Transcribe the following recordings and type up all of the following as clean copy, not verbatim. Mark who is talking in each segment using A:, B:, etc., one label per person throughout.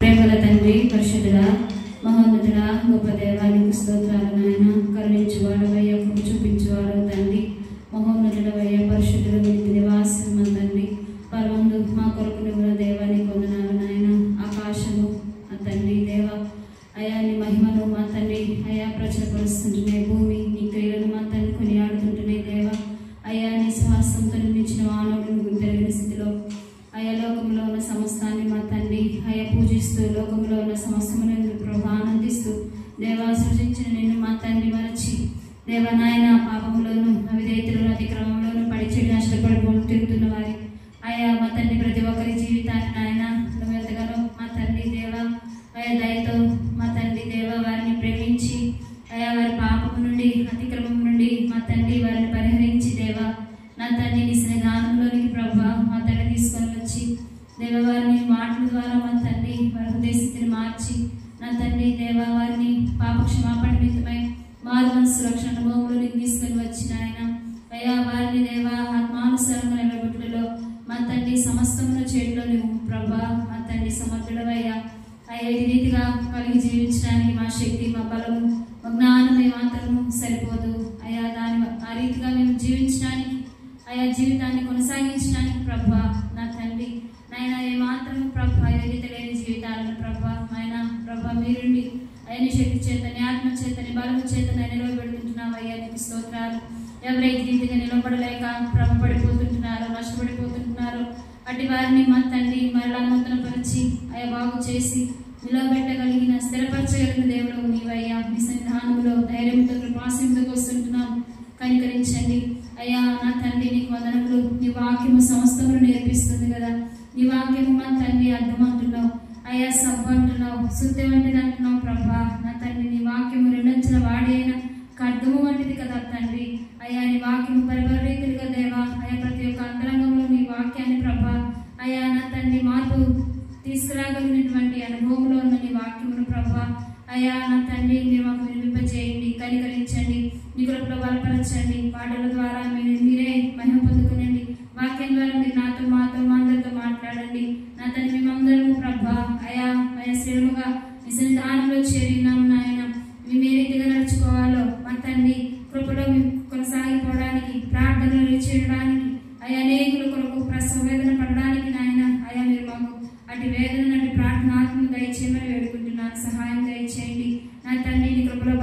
A: ప్రేమల తండ్రి, పరిశుద్ధుడా, మహోన్నతుడా, గొప్ప దేవానికి స్తోత్రాలు నాయన. కరుణించువాడవయ్యా, కృప చూపించువాడు తండ్రి, మహోన్నతుడవయ్యా, పరిశుద్ధుడు నీతి నివాసం తండ్రి. పరమందు మా కొరకు నువ్వు దేవానికి వందనాలు నాయన. ఆకాశము మా తండ్రి దేవ అయా నీ మహిమను మా తండ్రి అయా ప్రచురపరుస్తుంటున్నాయి. భూమి నీ క్రియలను మా తండ్రి కొనియాడుతుంటున్నాయి దేవ. అయా నీ శ్వాసంతో నిర్మించిన మానవుడిని గుర్తెరిగిన స్థితిలో అయా లోకంలో ఉన్న సమస్తాన్ని మా తండ్రి అయా పూజిస్తూ, లోకంలో ఉన్న సమస్తమును ప్రభు ఆనందిస్తూ దేవా సృజించిన నిన్ను మా తండ్రి మరచి దేవ నాయన పాపంలోను అవిధేయతలోను అతిక్రమంలోను పడి చెడు నష్టపడి తిరుగుతున్న వారి అయా మా తండ్రి ప్రతి ఒక్కరి జీవితాన్ని నాయన నువ్వు ఎంతగానో మా తండ్రి దేవ అయా దయతో మా తండ్రి దేవ వారిని ప్రేమించి అయా వారి పాపము నుండి అతిక్రమం నుండి మా తండ్రి వారిని పరిహరించి దేవ నా తండ్రి నీ సన్నిధానంలోనికి ప్రభు మా తండ్రి తీసుకొని వచ్చి దేవ వారిని మాటల ద్వారా మా తండ్రి వారి హృదయ స్థితిని మార్చి నా తండ్రి దేవ వారిని పాప క్షమాపణ నిమిత్తమై మారు మనసు రక్షణ అనుభవంలోనికి తీసుకొని వచ్చిన ఆయన అయ్యా వారిని దేవ ఆత్మానుసారంగా నిలబెట్టులో మా తండ్రి సమస్తమును చేతిలో నువ్వు ప్రభా మా తండ్రి సమర్థుడవయ్యా. అయ్యా ఈ రీతిగా కలిగి జీవించడానికి మా శక్తి మా బలము మా జ్ఞానం ఏమాత్రము సరిపోదు అయ్యా. ఆ రీతిగా మేము జీవించడానికి అయా జీవితాన్ని కొనసాగించడానికి ప్రభా నా తండ్రి నాయన ఏమాత్రము ప్రభా ఎదుగుత లేని జీవితాలను ప్రభా ఆయన ప్రభా మీరుండి అయని శక్తి చేతని ఆత్మ చేతని బలము చేతని నిలవబెడుతుంటున్నావు అయ్యా. నీకు స్తోత్రాలు. ఎవరైతే రీతిగా నిలబడలేక ప్రభు పడిపోతుంటున్నారో నష్టపడిపోతుంటున్నారో అటు వారిని మా తండ్రి మరలా నూతనపరిచి అయ్యా బాగు చేసి నిలబెట్టగలిగిన స్థిరపరచగలిగిన దేవుడు నీవయ్యా. మీ సన్నిధానంలో ధైర్యంతో కృపాసంతో వస్తుంటున్నాం. కనికరించండి అయ్యా నా తండ్రి. నీకు వందనములు. నీ వాక్యము సమస్తమును నేర్పిస్తుంది కదా. నీ వాక్యము మా తండ్రి అర్థం అంటున్నావు అయ్యా, సబ్బు అంటున్నావు, శుద్ధి వంటిది అంటున్నావు ప్రభా నా తండ్రి. నీ వాక్యము రెండంచెల వాడి అయినా ఖడ్గము వంటిది కదా తండ్రి అయ్యా. నీ వాక్యము పరిపరీతులుగా దేవా అయ్యా ప్రతి ఒక్క అంతరంగంలో నీ వాక్యాన్ని ప్రభా అయ్యా నా తండ్రి మార్పు తీసుకురాగలిగినటువంటి అనుభవంలో ఉన్న నీ వాక్యమును ప్రభా అయ్యా నా తండ్రి మీరు మాకు వినిపింపజేయండి. కనికరించండి. నీ కృపలో బలపరచండి. పాటల ద్వారా మీరే మహిమ పొందుకునండి. వాక్యం ద్వారా మీరు నాతో మాతో మా అందరితో మాట్లాడండి నా తండ్రి. మేమందరము ప్రభా అయా అయా శ్రేణుగా మీ సన్నిధానంలో చేరినాం నాయన. మేము ఏ రీతిగా నడుచుకోవాలో మా తండ్రి కృపలో మేము కొనసాగిపోవడానికి ప్రార్థనలు చేయడానికి అయా అనేకుల కొరకు ప్రసవ వేదన పడడానికి నాయన అయా మీరు మాకు అటు వేదన అటు ప్రార్థనాత్మను దయచేయమని వేడుకుంటున్నాను. సహాయం దయచేయండి నా తండ్రి. నీ కృపలో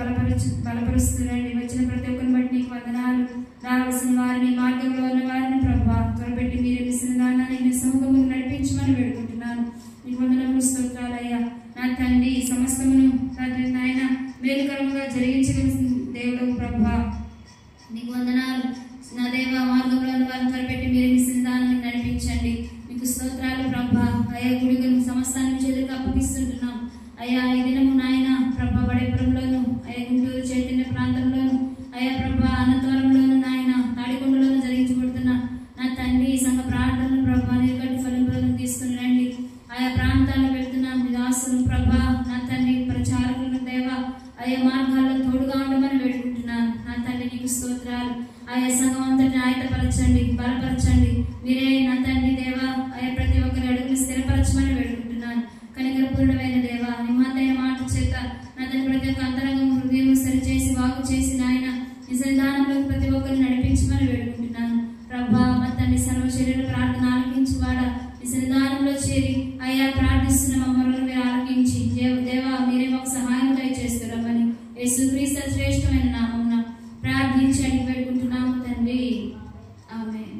A: బలపరుస్తురండి. వచ్చిన ప్రతి ఒక్కరిని బట్టి నీకు వందనాలు. రావాల్సిన వారిని మార్గంలో ఉన్న వారిని ప్రభా త్వరపెట్టి మీరే మీ సన్నిధానాన్ని మీ సముఖమును నడిపించమని వేడుకుంటున్నాను. నీకు వందనములు స్తోత్రాలయ్యా నా తండ్రి. సమస్తమును తండ్రి నాయన మేలుకరముగా జరిగించగలిసిన దేవుడు ప్రభా నీకు వందనాలు నా దేవ. మార్గంలో ఉన్న వారిని త్వరపెట్టి మీరే మీ సన్నిధానాన్ని నడిపించండి. మీకు స్తోత్రాలు ప్రభా అయ్యా. గుడిగలను సమస్తాన్ని చేతులకు అప్పగిస్తుంటున్నాం అయ్యా. ఈ దినము నాయన ప్రభా బడేపురంలోను అయ్యా, గుంటూరు చైతన్య ప్రాంతంలోను అయ్యా ప్రభా అనంతవరంలోను నాయన తాడికొండలోను జరిగించబడుతున్న నా తండ్రి సంఘ ప్రార్థనలు ప్రభా నీరుగడ్డి ఫలంలోను తీసుకుని రండి. ఆయా ప్రాంతాల్లో వెళ్తున్న మీ దాసులు ప్రభా నా తండ్రి ప్రచారకులను దేవ అయ్యా మార్గాల్లో తోడుగా ఉండమని వేడుకుంటున్నాను నా తండ్రి. నీకు స్తోత్రాలు. ఆయా సంఘం అంతటిని ఆయతపరచండి, బలపరచండి. మీరే నా తండ్రి దేవ అయ్యా ప్రతి ఒక్కరి అడుగులు స్థిరపరచమని వేడుకుంటున్నాను. కనికరపూర్ణమైన దేవ నిమ్మతైన మాట చేత నా తండ్రి ప్రతి ఒక్క అంతరంగం హృదయం సరిచేసి వాగు చేసి నాయన ఈ సన్నిధానంలో ప్రతి ఒక్కరిని నడిపించమని వేడుకుంటున్నాను ప్రభా. మా తండ్రి సర్వ శరీర ప్రార్థన ఆలకించువాడ ఈ సన్నిధానంలో చేరి అయ్యా ప్రార్థిస్తున్న మమ్మల్ని మీరు ఆలకించి దేవా మీరే మాకు సహాయం దయచేస్తున్నామని యేసుక్రీస్తు శ్రేష్టమైన నామమున ప్రార్థించి అడిగి వేడుకుంటున్నాము తండ్రి. ఆమేన్.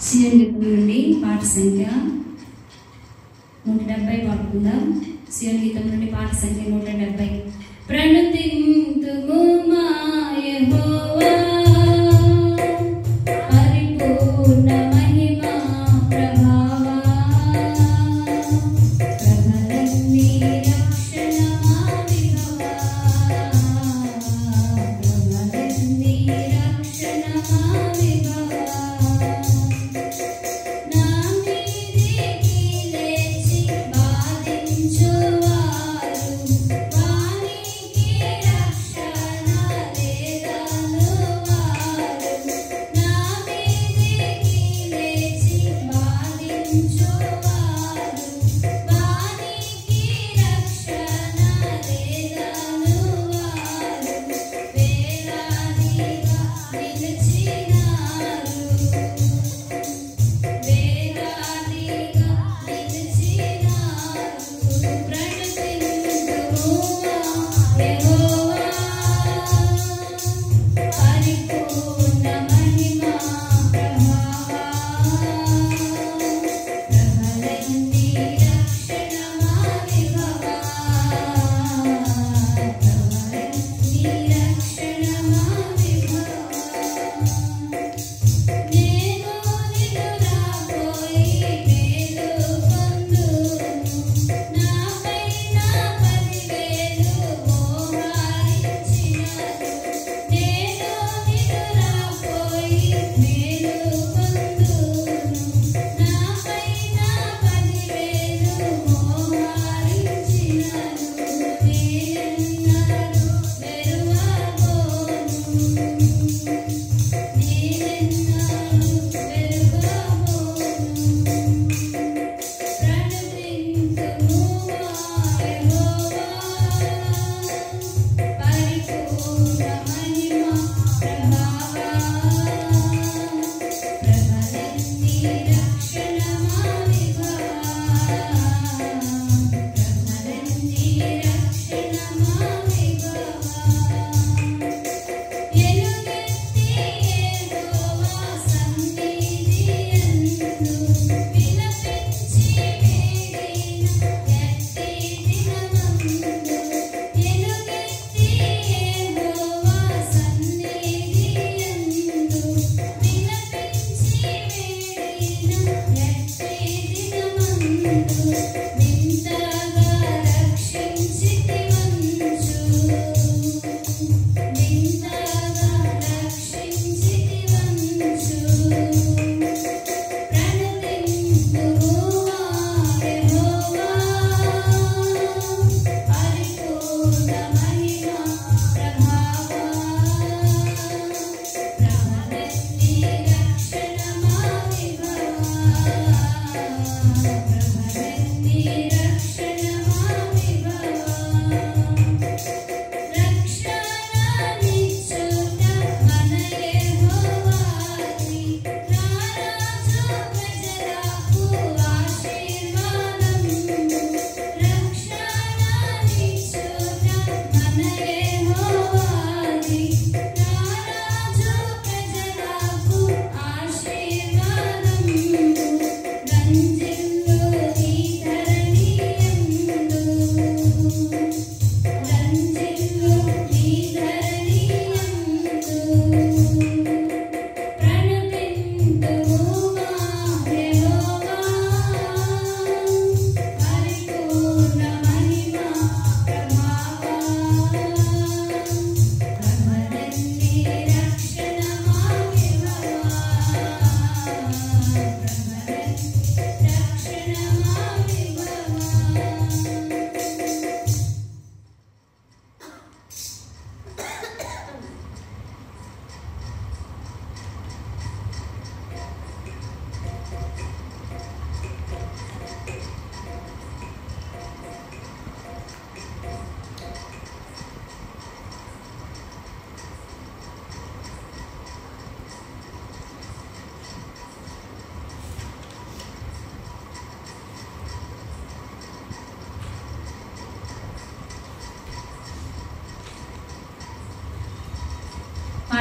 A: సియోన్ గీతం నుండి పాట సంఖ్య 170 పాడుకుందాం. సియోన్ గీతం నుండి పాట సంఖ్య 170. ప్రణతింతుము మా యెహోవా పరిపూర్ణ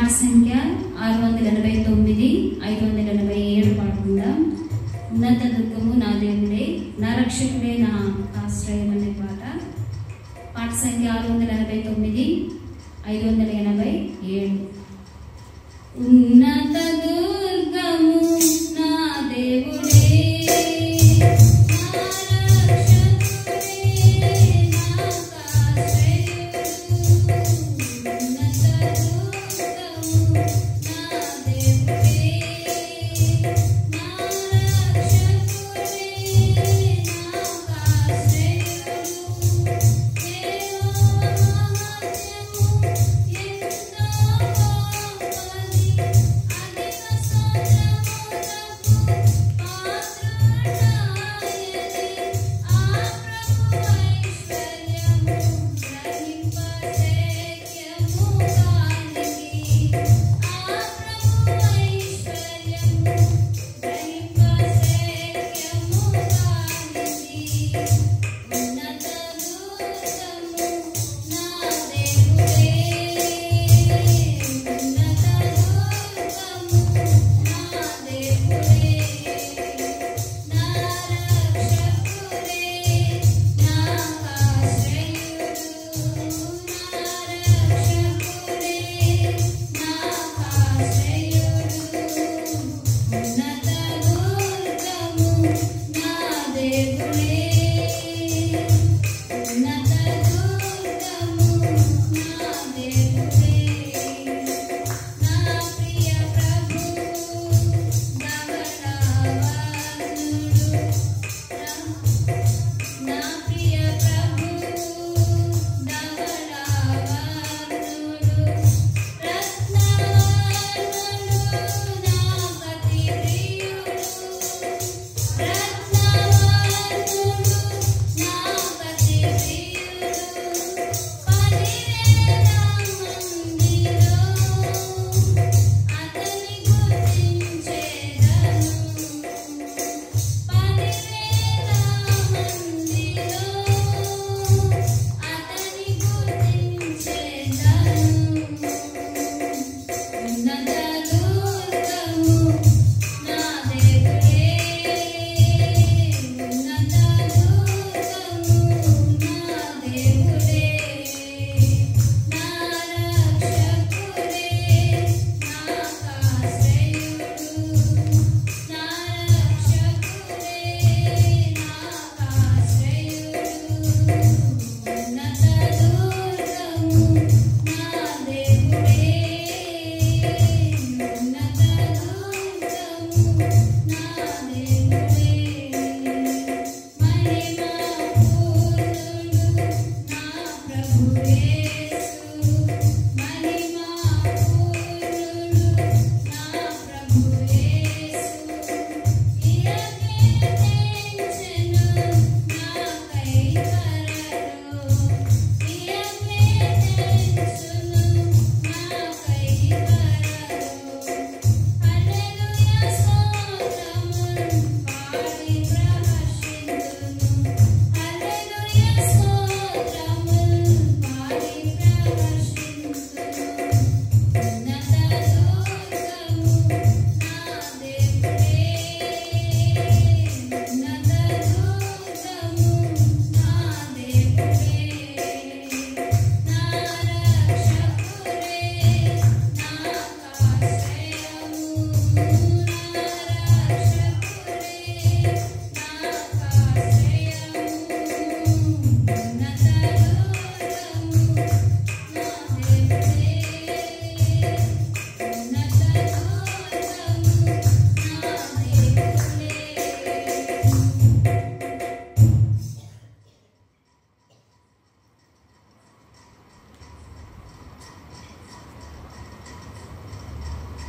A: పాట సంఖ్య 689, 587 పాడుకుందాం. ఉన్నత దుర్గము నా దేవుడే, నా రక్షకుడే నా ఆశ్రయం అనే పాట. పాట సంఖ్య 689, 587. ఉన్నత దుర్గము నా దేవుడే,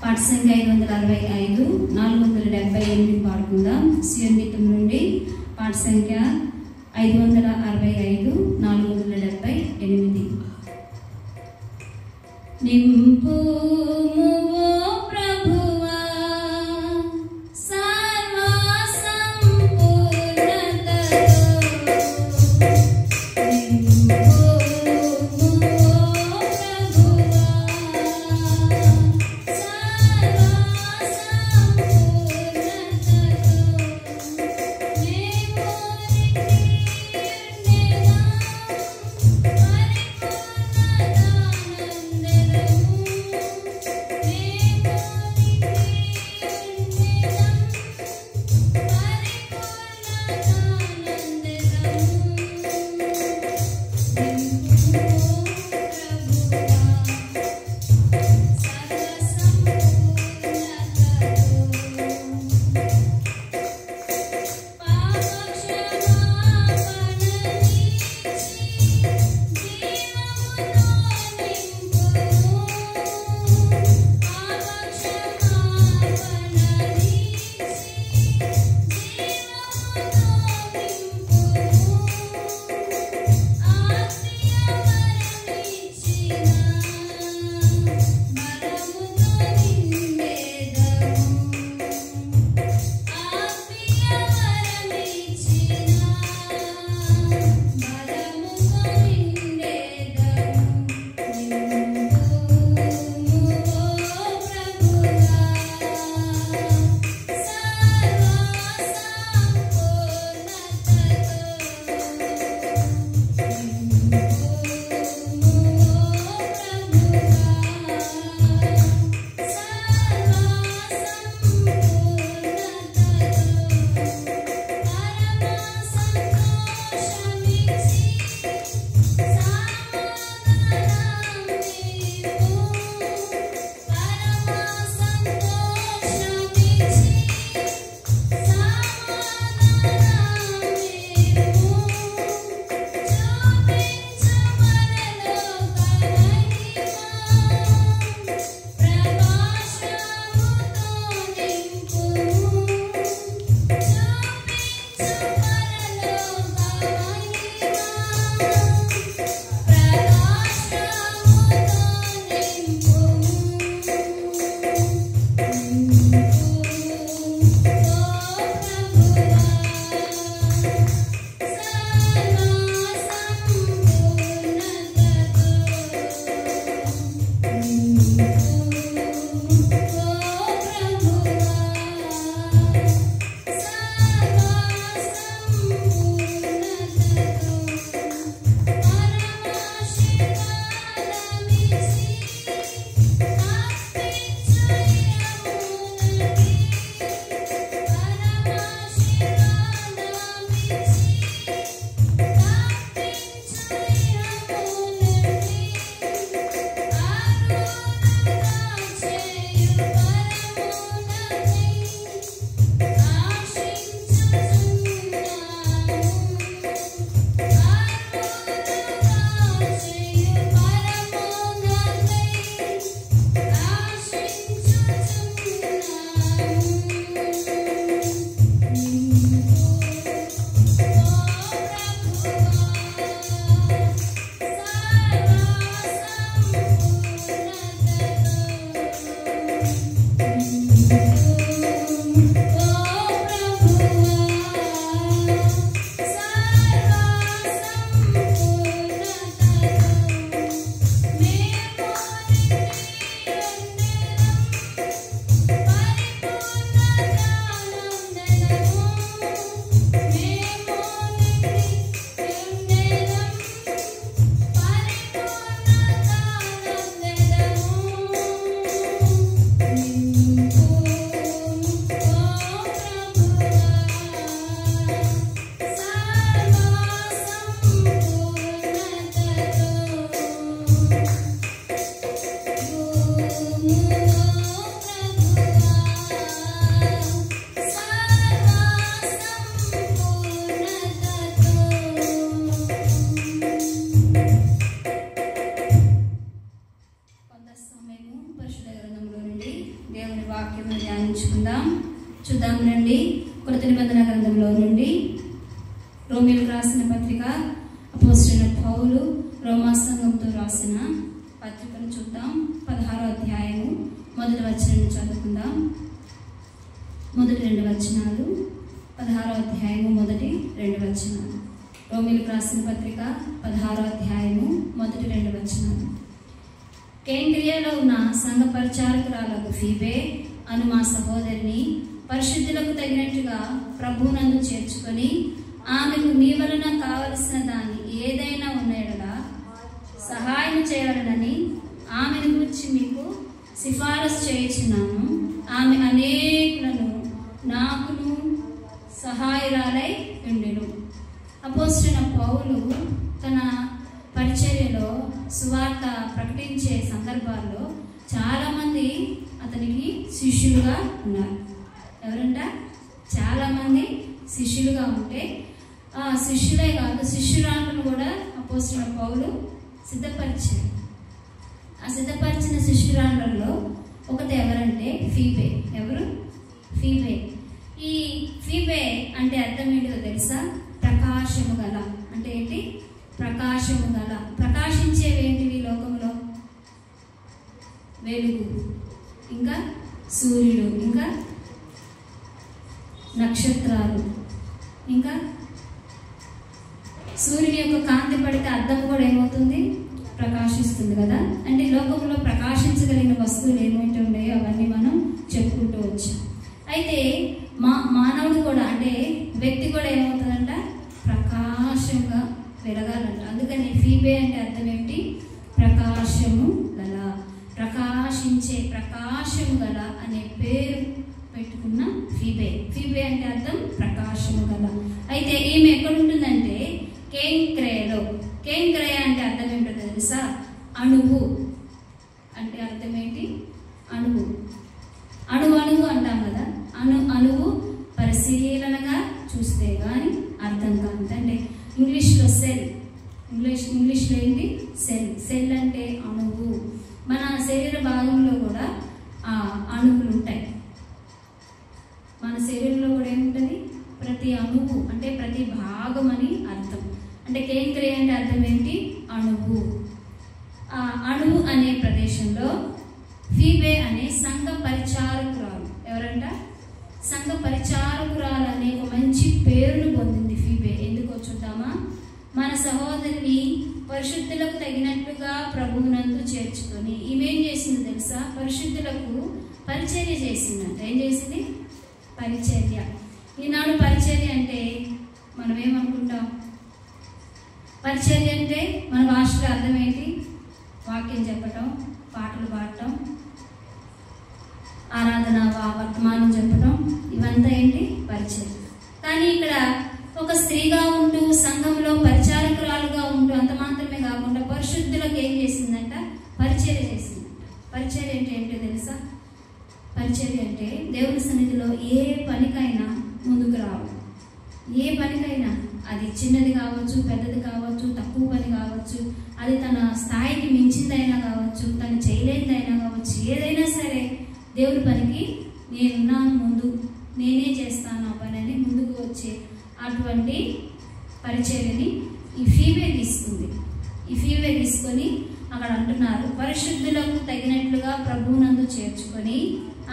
A: పాట సంఖ్య 565, 478 పాడుకుందాం. సియోన్ గీతం నుండి పాట సంఖ్య 565, 478. నింపుము ఓ ప్రభువా సర్వ సంపూర్ణతతో, నింపుము ఓ ప్రభువా నేర్చుకుందాం. చూద్దాం రండి. కొత్త నిబంధన గ్రంథంలో నుండి రోమీయులకు రాసిన పత్రిక, అపోస్తలుడైన పౌలు రోమా సంఘంతో రాసిన పత్రికను చూద్దాం. 16వ అధ్యాయము మొదటి వచనం చదువుకుందాం. మొదటి 2 వచనాలు. 16వ అధ్యాయము మొదటి 2 వచనాలు. రోమీయులకు రాసిన పత్రిక 16వ అధ్యాయము మొదటి 2 వచనాలు. కేంద్రియాలో ఉన్న సంఘ పరిచారకురాలకు ఫీబే అను మా సహోదరిని పరిశుద్ధులకు తగినట్టుగా ప్రభువునందు చేర్చుకొని ఆమెకు మీ వలన కావలసిన దాన్ని ఏదైనా ఉన్నయడలా సహాయం చేయాలనని ఆమెను గురించి మీకు సిఫారసు చేయుచున్నాను. ఆమె అనేకులను నాకును సహాయరాలై ఉండెను. అపోస్తలుడైన పౌలు తన పరిచర్యలో సువార్త ప్రకటించే సందర్భాల్లో చాలామంది అతనికి శిష్యులుగా ఉన్నారు. ఎవరంట? చాలామంది శిష్యులుగా ఉంటే ఆ శిష్యులే కాదు, శిష్యురాలను కూడా అపోస్తలుడైన పౌలు సిద్ధపరిచారు. ఆ సిద్ధపరిచిన శిష్యురాళ్ళలో ఒకటి ఎవరంటే ఫీబే. ఎవరు? ఫీబే. ఈ ఫీబే అంటే అర్థం ఏంటో తెలుసా? ప్రకాశము గల. అంటే ఏంటి? ప్రకాశము గల. ప్రకాశించేవేంటివి లోకంలో? వెలుగు, ఇంకా సూర్యుడు, ఇంకా నక్షత్రాలు, ఇంకా సూర్యుని యొక్క కాంతి పడితే అద్దం కూడా ఏమవుతుంది? ప్రకాశిస్తుంది కదా. అంటే లోకంలో ప్రకాశించగలిగిన వస్తువులు ఏమైతే ఉన్నాయో అవన్నీ మనం చెప్పుకుంటూ వచ్చాం. అయితే మానవుడు కూడా, అంటే వ్యక్తి కూడా ఏమవుతుందంట? ప్రకాశంగా వెలగాలంట. అందుకని ఫీబే అంటే అర్థం ఏమిటి? ప్రకాశము గల, ప్రకాశించే, ప్రకాశము గల అనే పేరు పెట్టుకున్న ఫీబే. ఫీబే అంటే అర్థం ప్రకాశము గల. అయితే ఈమె ఎక్కడ ఉంటుందంటే కేంక్రేయలో. కేంక్రేయ అంటే అర్థం ఏంటో తెలుసా? అణువు. అంటే అర్థం ఏంటి? అణువు. అణువు అణువు అంటాం కదా. అణువు పరిశీలనగా చూస్తే కానీ అర్థం కాదు. అంటే ఇంగ్లీష్లో సెల్. ఇంగ్లీష్లో ఏంటి? సెల్. సెల్ అంటే అణువు. మన శరీర భాగంలో కూడా అణువులు ఉంటాయి. మన శరీరంలో కూడా ఏముంటుంది? ప్రతి అణువు అంటే ప్రతి భాగం అని అర్థం. అంటే కేంద్రీయ అంటే అర్థం ఏంటి? అణువు. ఆ అణువు అనే ప్రదేశంలో ఫీబే అనే సంఘ పరిచారకురాలు. ఎవరంట? సంఘ పరిచారకురాలు అనే ఒక మంచి పేరును పొందింది ఫీబే. ఎందుకో చూద్దామా? మన సహోదరిని పరిశుద్ధులకు తగినట్లుగా ప్రభువునందు చేర్చుకొని ఈమె ఏం చేసింది తెలుసా? పరిశుద్ధులకు పరిచర్య చేసిందంట. ఏం చేసింది? పరిచర్య. ఈనాడు పరిచర్య అంటే మనం ఏమనుకుంటాం? పరిచర్య అంటే మన భాషలో అర్థం ఏంటి? వాక్యం చెప్పటం, పాటలు పాడటం, ఆరాధన వర్తమానం చెప్పటం, ఇవంతా ఏంటి? పరిచర్య. కానీ ఇక్కడ ఒక స్త్రీగా ఉంటూ సంఘంలో పరిచారకురాలుగా ఉంటూ అంత మాత్రమే కాకుండా పరిశుద్ధులకు ఏం చేసిందంట? పరిచర్య చేసిందంట. పరిచర్య అంటే ఏంటో తెలుసా? పరిచర్య అంటే దేవుని సన్నిధిలో ఏ పనికైనా ముందుకు రావు. ఏ పనికైనా, అది చిన్నది కావచ్చు, పెద్దది కావచ్చు, తక్కువ పని కావచ్చు, అది తన స్థాయికి మించిందైనా కావచ్చు, తను చేయలేనిదైనా కావచ్చు, ఏదైనా సరే దేవుని పనికి నేనున్నాను, ముందు నేనే చేస్తాను ఆ పని అని ముందుకు వచ్చే అటువంటి పరిచర్యని ఈ ఫీబే తీసుకుంది. ఈ ఫీబే తీసుకొని అక్కడ అంటున్నారు, పరిశుద్ధులకు తగినట్లుగా ప్రభువునందు చేర్చుకొని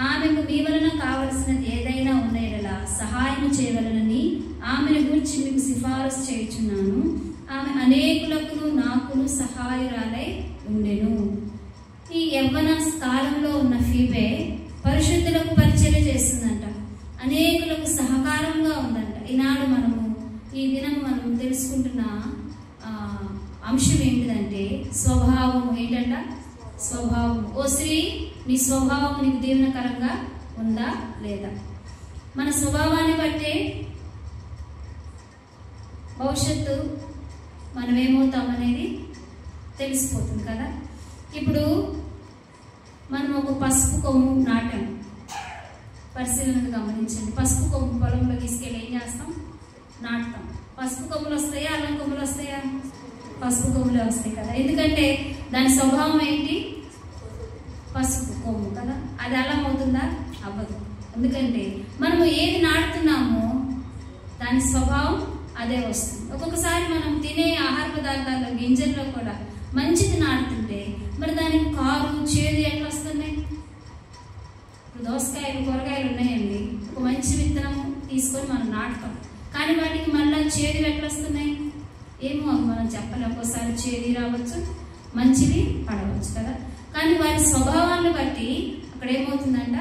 A: ఆమెకు మీ వలన కావలసినది ఏదైనా ఉన్నయడలా సహాయం చేయవలనని ఆమెను గురించి మీకు సిఫారసు చేయుచున్నాను. ఆమె అనేకులకు నాకును సహాయురాలై ఉండెను. ఈ యవ్వన కాలంలో ఉన్న ఫీబే పరిశుద్ధులకు పరిచర్య చేస్తుందంట. అనేకులకు సహకారంగా ఉందంట. ఈనాడు ఈ దినం మనం తెలుసుకుంటున్న అంశం ఏంటిదంటే స్వభావం. ఏంటంట? స్వభావం. ఓ స్త్రీ, నీ స్వభావం నీకు దీవెనకరంగా ఉందా లేదా? మన స్వభావాన్ని బట్టే భవిష్యత్తు మనం ఏమవుతామనేది తెలిసిపోతుంది కదా. ఇప్పుడు మనం ఒక పసుపు కొమ్ము నాటాం. పరిశీలనను గమనించండి. పసుపు కొమ్ము పొలంలో తీసుకెళ్ళి ఏం చేస్తాం? నాటుతాం. పసుపు కొమ్ములు వస్తాయా, అల్లం కొమ్ములు వస్తాయా? పసుపు కొమ్ములే వస్తాయి కదా. ఎందుకంటే దాని స్వభావం ఏంటి? పసుపు కొమ్ము కదా. అది అల్లం అవుతుందా? అవ్వదు. ఎందుకంటే మనము ఏది నాటుతున్నామో దాని స్వభావం అదే వస్తుంది. ఒక్కొక్కసారి మనం తినే ఆహార పదార్థాల్లో గింజల్లో కూడా మంచిది నాటుతుంటే మరి దానికి కారు చేదు ఎట్లా వస్తున్నాయి? ఇప్పుడు దోసకాయలు కూరగాయలు ఉన్నాయండి, ఒక మంచి విత్తనం తీసుకొని మనం నాటుతాం, కానీ వాటికి మళ్ళీ చేదు ఎట్లా వస్తున్నాయి ఏమో మనం చెప్పలేం. ఒక్కోసారి చేదు రావచ్చు, మంచిది పడవచ్చు కదా. కానీ వారి స్వభావాన్ని బట్టి అక్కడ ఏమవుతుందంట,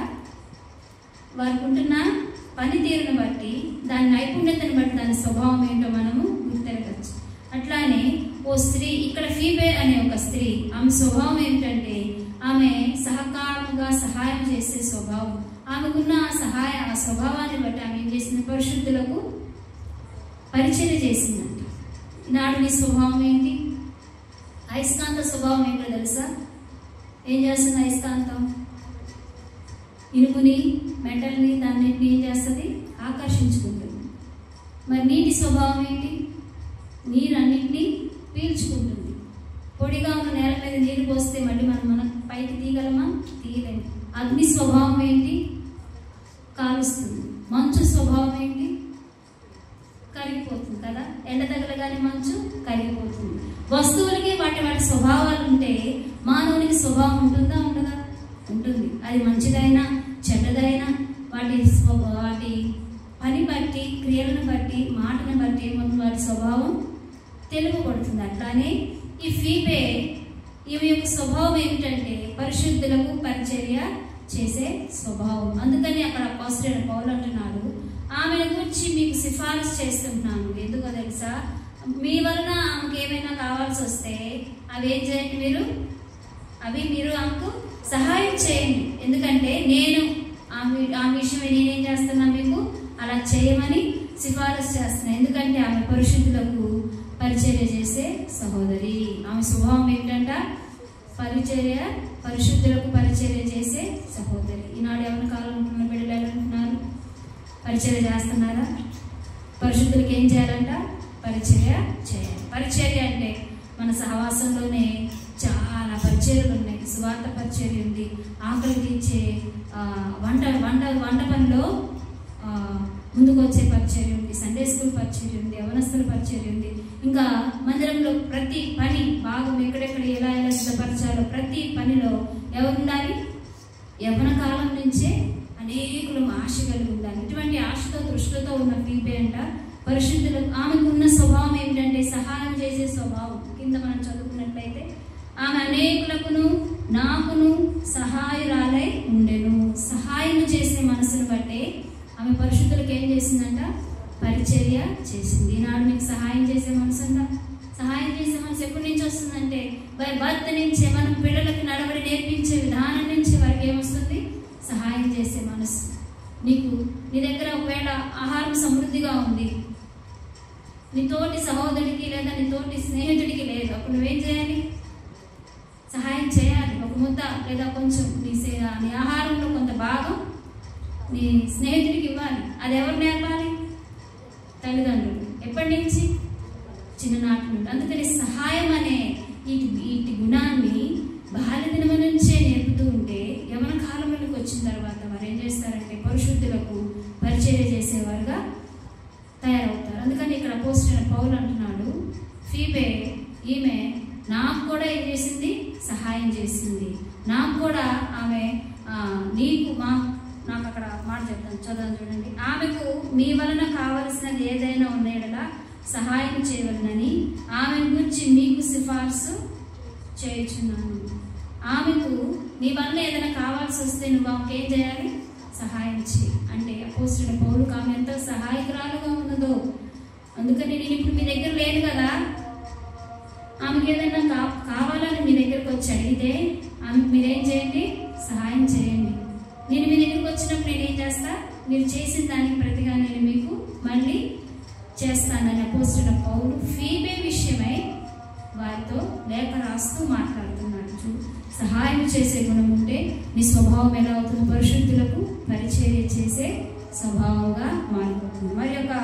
A: వారికి ఉంటున్న పనితీరును బట్టి, దాని నైపుణ్యతను బట్టి దాని స్వభావం ఏంటో మనము గుర్తెరగచ్చు. అట్లానే ఓ స్త్రీ, ఇక్కడ ఫీబే అనే ఒక స్త్రీ, ఆమె స్వభావం ఏమిటంటే ఆమె సహకారముగా సహాయం చేసే స్వభావం. ఆమెకున్న ఆ స్వభావాన్ని బట్టి ఆమె ఏం చేసింది? పరిశుద్ధులకు పరిచర్య చేసిందంట. ఈనాడు నీ స్వభావం ఏంటి? అయస్కాంత స్వభావం ఏంటో తెలుసా? ఏం చేస్తుంది అయస్కాంతం? ఇనుముని, మెటల్ని, దాన్నింటిని ఏం చేస్తుంది? ఆకర్షించుకుంటుంది. మరి నీటి స్వభావం ఏంటి? నీరు అన్నింటినీ పీల్చుకుంటుంది. పొడిగా ఉన్న నేల మీద నీరు పోస్తే మళ్ళీ మనం పైకి తీయగలమా? తీయలేము. అగ్ని స్వభావం ఏంటి? కాలుస్తుంది. మంచు స్వభావం ఏంటి? కరిగిపోతుంది కదా. ఎండ తగలగానే మంచు కరిగిపోతుంది. వస్తువులకి వాటి స్వభావాలు ఉంటే మానవునికి స్వభావం ఉంటుందా? ఉండదా? ఉంటుంది. అది మంచిదైనా చెడ్డదైనా వాటి పని బట్టి, క్రియలను బట్టి, మాటను బట్టి ఏమవుతుంది? వాటి స్వభావం తెలుపబడుతుంది. అట్లానే ఈ ఫీబే, ఈమె యొక్క స్వభావం ఏమిటంటే పరిశుద్ధులకు పరిచర్య చేసే స్వభావం. అందుకని అక్కడ అపోస్తలుడైన పౌలు అంటున్నాడు, ఆమెను గురించి మీకు సిఫారసు చేస్తున్నాను. ఎందుకో తెలుసా? మీ వలన ఆమెకు ఏమైనా కావాల్సి వస్తే అవి ఏం చేయండి? మీరు ఆమెకు సహాయం చేయండి. ఎందుకంటే నేను ఆమె విషయం నేనేం చేస్తున్నా? మీకు అలా చేయమని సిఫారసు చేస్తున్నా. ఎందుకంటే ఆమె పరిశుద్ధులకు పరిచర్య చేసే సహోదరి. ఆమె స్వభావం ఏంటంట? పరిశుద్ధులకు పరిచర్య చేసే సహోదరి. ఈనాడు ఎవరి కాలం ఉంటున్న బిడ్డలు ఎలా ఉంటున్నారు? పరిచర్య చేస్తున్నారా? పరిశుద్ధులకి ఏం చేయాలంట? పరిచర్య చేయాలి. పరిచర్య అంటే మన సహవాసంలోనే చాలా పరిచర్యలు ఉన్నాయి. సువార్త పరిచర్య ఉంది, ఆకలి తీర్చే వంట పనిలో ముందుకు వచ్చే పరిచర్య ఉంది, సండే స్కూల్ పరిచర్య ఉంది, యవనస్తుల పరిచర్య ఉంది. ఇంకా మందిరంలో ప్రతి పని భాగం ఎక్కడెక్కడ ఎలా సిద్ధపరచాలో ప్రతి పనిలో ఎవరు ఉండాలి? యవ్వన కాలం నుంచే అనేకులు ఆశ కలిగి ఉండాలి. ఇటువంటి ఆశతో దృష్టితో ఉన్న ఫీబే అంట పరిశుద్ధులకు. ఆమెకు ఉన్న స్వభావం ఏమిటంటే సహాయం చేసే స్వభావం. కింద మనం చదువుకున్నట్లయితే ఆమె అనేకులకును నాకును సహాయురాలై ఉండెను. సహాయం చేసే మనసును బట్టే ఆమె పరిశుద్ధులకు ఏం చేసిందంట? పరిచర్య చేసింది. ఈనాడు మీకు సహాయం చేసే మనసు ఉందా? సహాయం చేసే మనసు ఎప్పటి నుంచి వస్తుందంటే బై బర్త్ నుంచే మనం పిల్లలకి నడవడి నేర్పించే విధానం నుంచి వారికి ఏమొస్తుంది? సహాయం చేసే మనసు. నీ దగ్గర ఒకవేళ ఆహారం సమృద్ధిగా ఉంది, నీ తోటి సహోదరుడికి లేదా నీ తోటి స్నేహితుడికి లేదు, అప్పుడు నువ్వేం చేయాలి? సహాయం చేయాలి. ఒక ముద్ద లేదా కొంచెం నీ ఆహారంలో కొంత భాగం నీ స్నేహితుడికి ఇవ్వాలి. అది ఎవరు నేర్పాలి? తల్లిదండ్రులు. ఎప్పటి నుంచి? చిన్ననాటి నుండి. అందుకని సహాయం అనే వీటి గుణాన్ని బాల్యదినము నుంచే నేర్పుతూ ఉంటే యవన కాలంలోకి వచ్చిన తర్వాత వారు ఏం చేస్తారంటే పరిశుద్ధులకు పరిచర్య చేసేవారుగా తయారవుతారు. అందుకని ఇక్కడ అపోస్తలుడైన పౌలు అంటున్నాడు, ఫీబే ఈమె నాకు కూడా ఏం చేసింది? సహాయం చేసింది. నాకు కూడా ఆమె నాకు అక్కడ మాట చెప్తాను, చదవని చూడండి. ఆమెకు మీ వలన కావలసినది ఏదైనా ఉండేలా సహాయం చేయవలనని ఆమె గురించి మీకు సిఫార్సు చేయుచున్నాను. ఆమెకు నీ వల్ల ఏదైనా కావాల్సి వస్తే నువ్వు ఆమెకు ఏం చేయాలి? సహాయం చేయి. అంటే అపోస్తలుడైన పౌలుకు ఆమె ఎంత సహాయకురాలుగా ఉన్నదో. అందుకని నేను ఇప్పుడు మీ దగ్గర లేను కదా, ఆమెకి ఏదైనా కావాలని మీ దగ్గరకు వచ్చి అడిగితే ఆమెకు మీరేం చేయండి? సహాయం చేయండి. నేను మీ దగ్గరకు వచ్చినప్పుడు నేనేం చేస్తా? మీరు చేసిన దానికి ప్రతిగా నేను మీకు మళ్ళీ చేస్తానని అపోస్తలుడైన పౌలు ఫీబే విషయమై వారితో లేఖ రాస్తూ మాట్లాడుతున్నాడు. సహాయం చేసే గుణం ఉంటే నీ స్వభావం ఎలా అవుతుంది? పరిశుద్ధులకు పరిచర్య చేసే స్వభావంగా మారిపోతుంది. మరి ఒక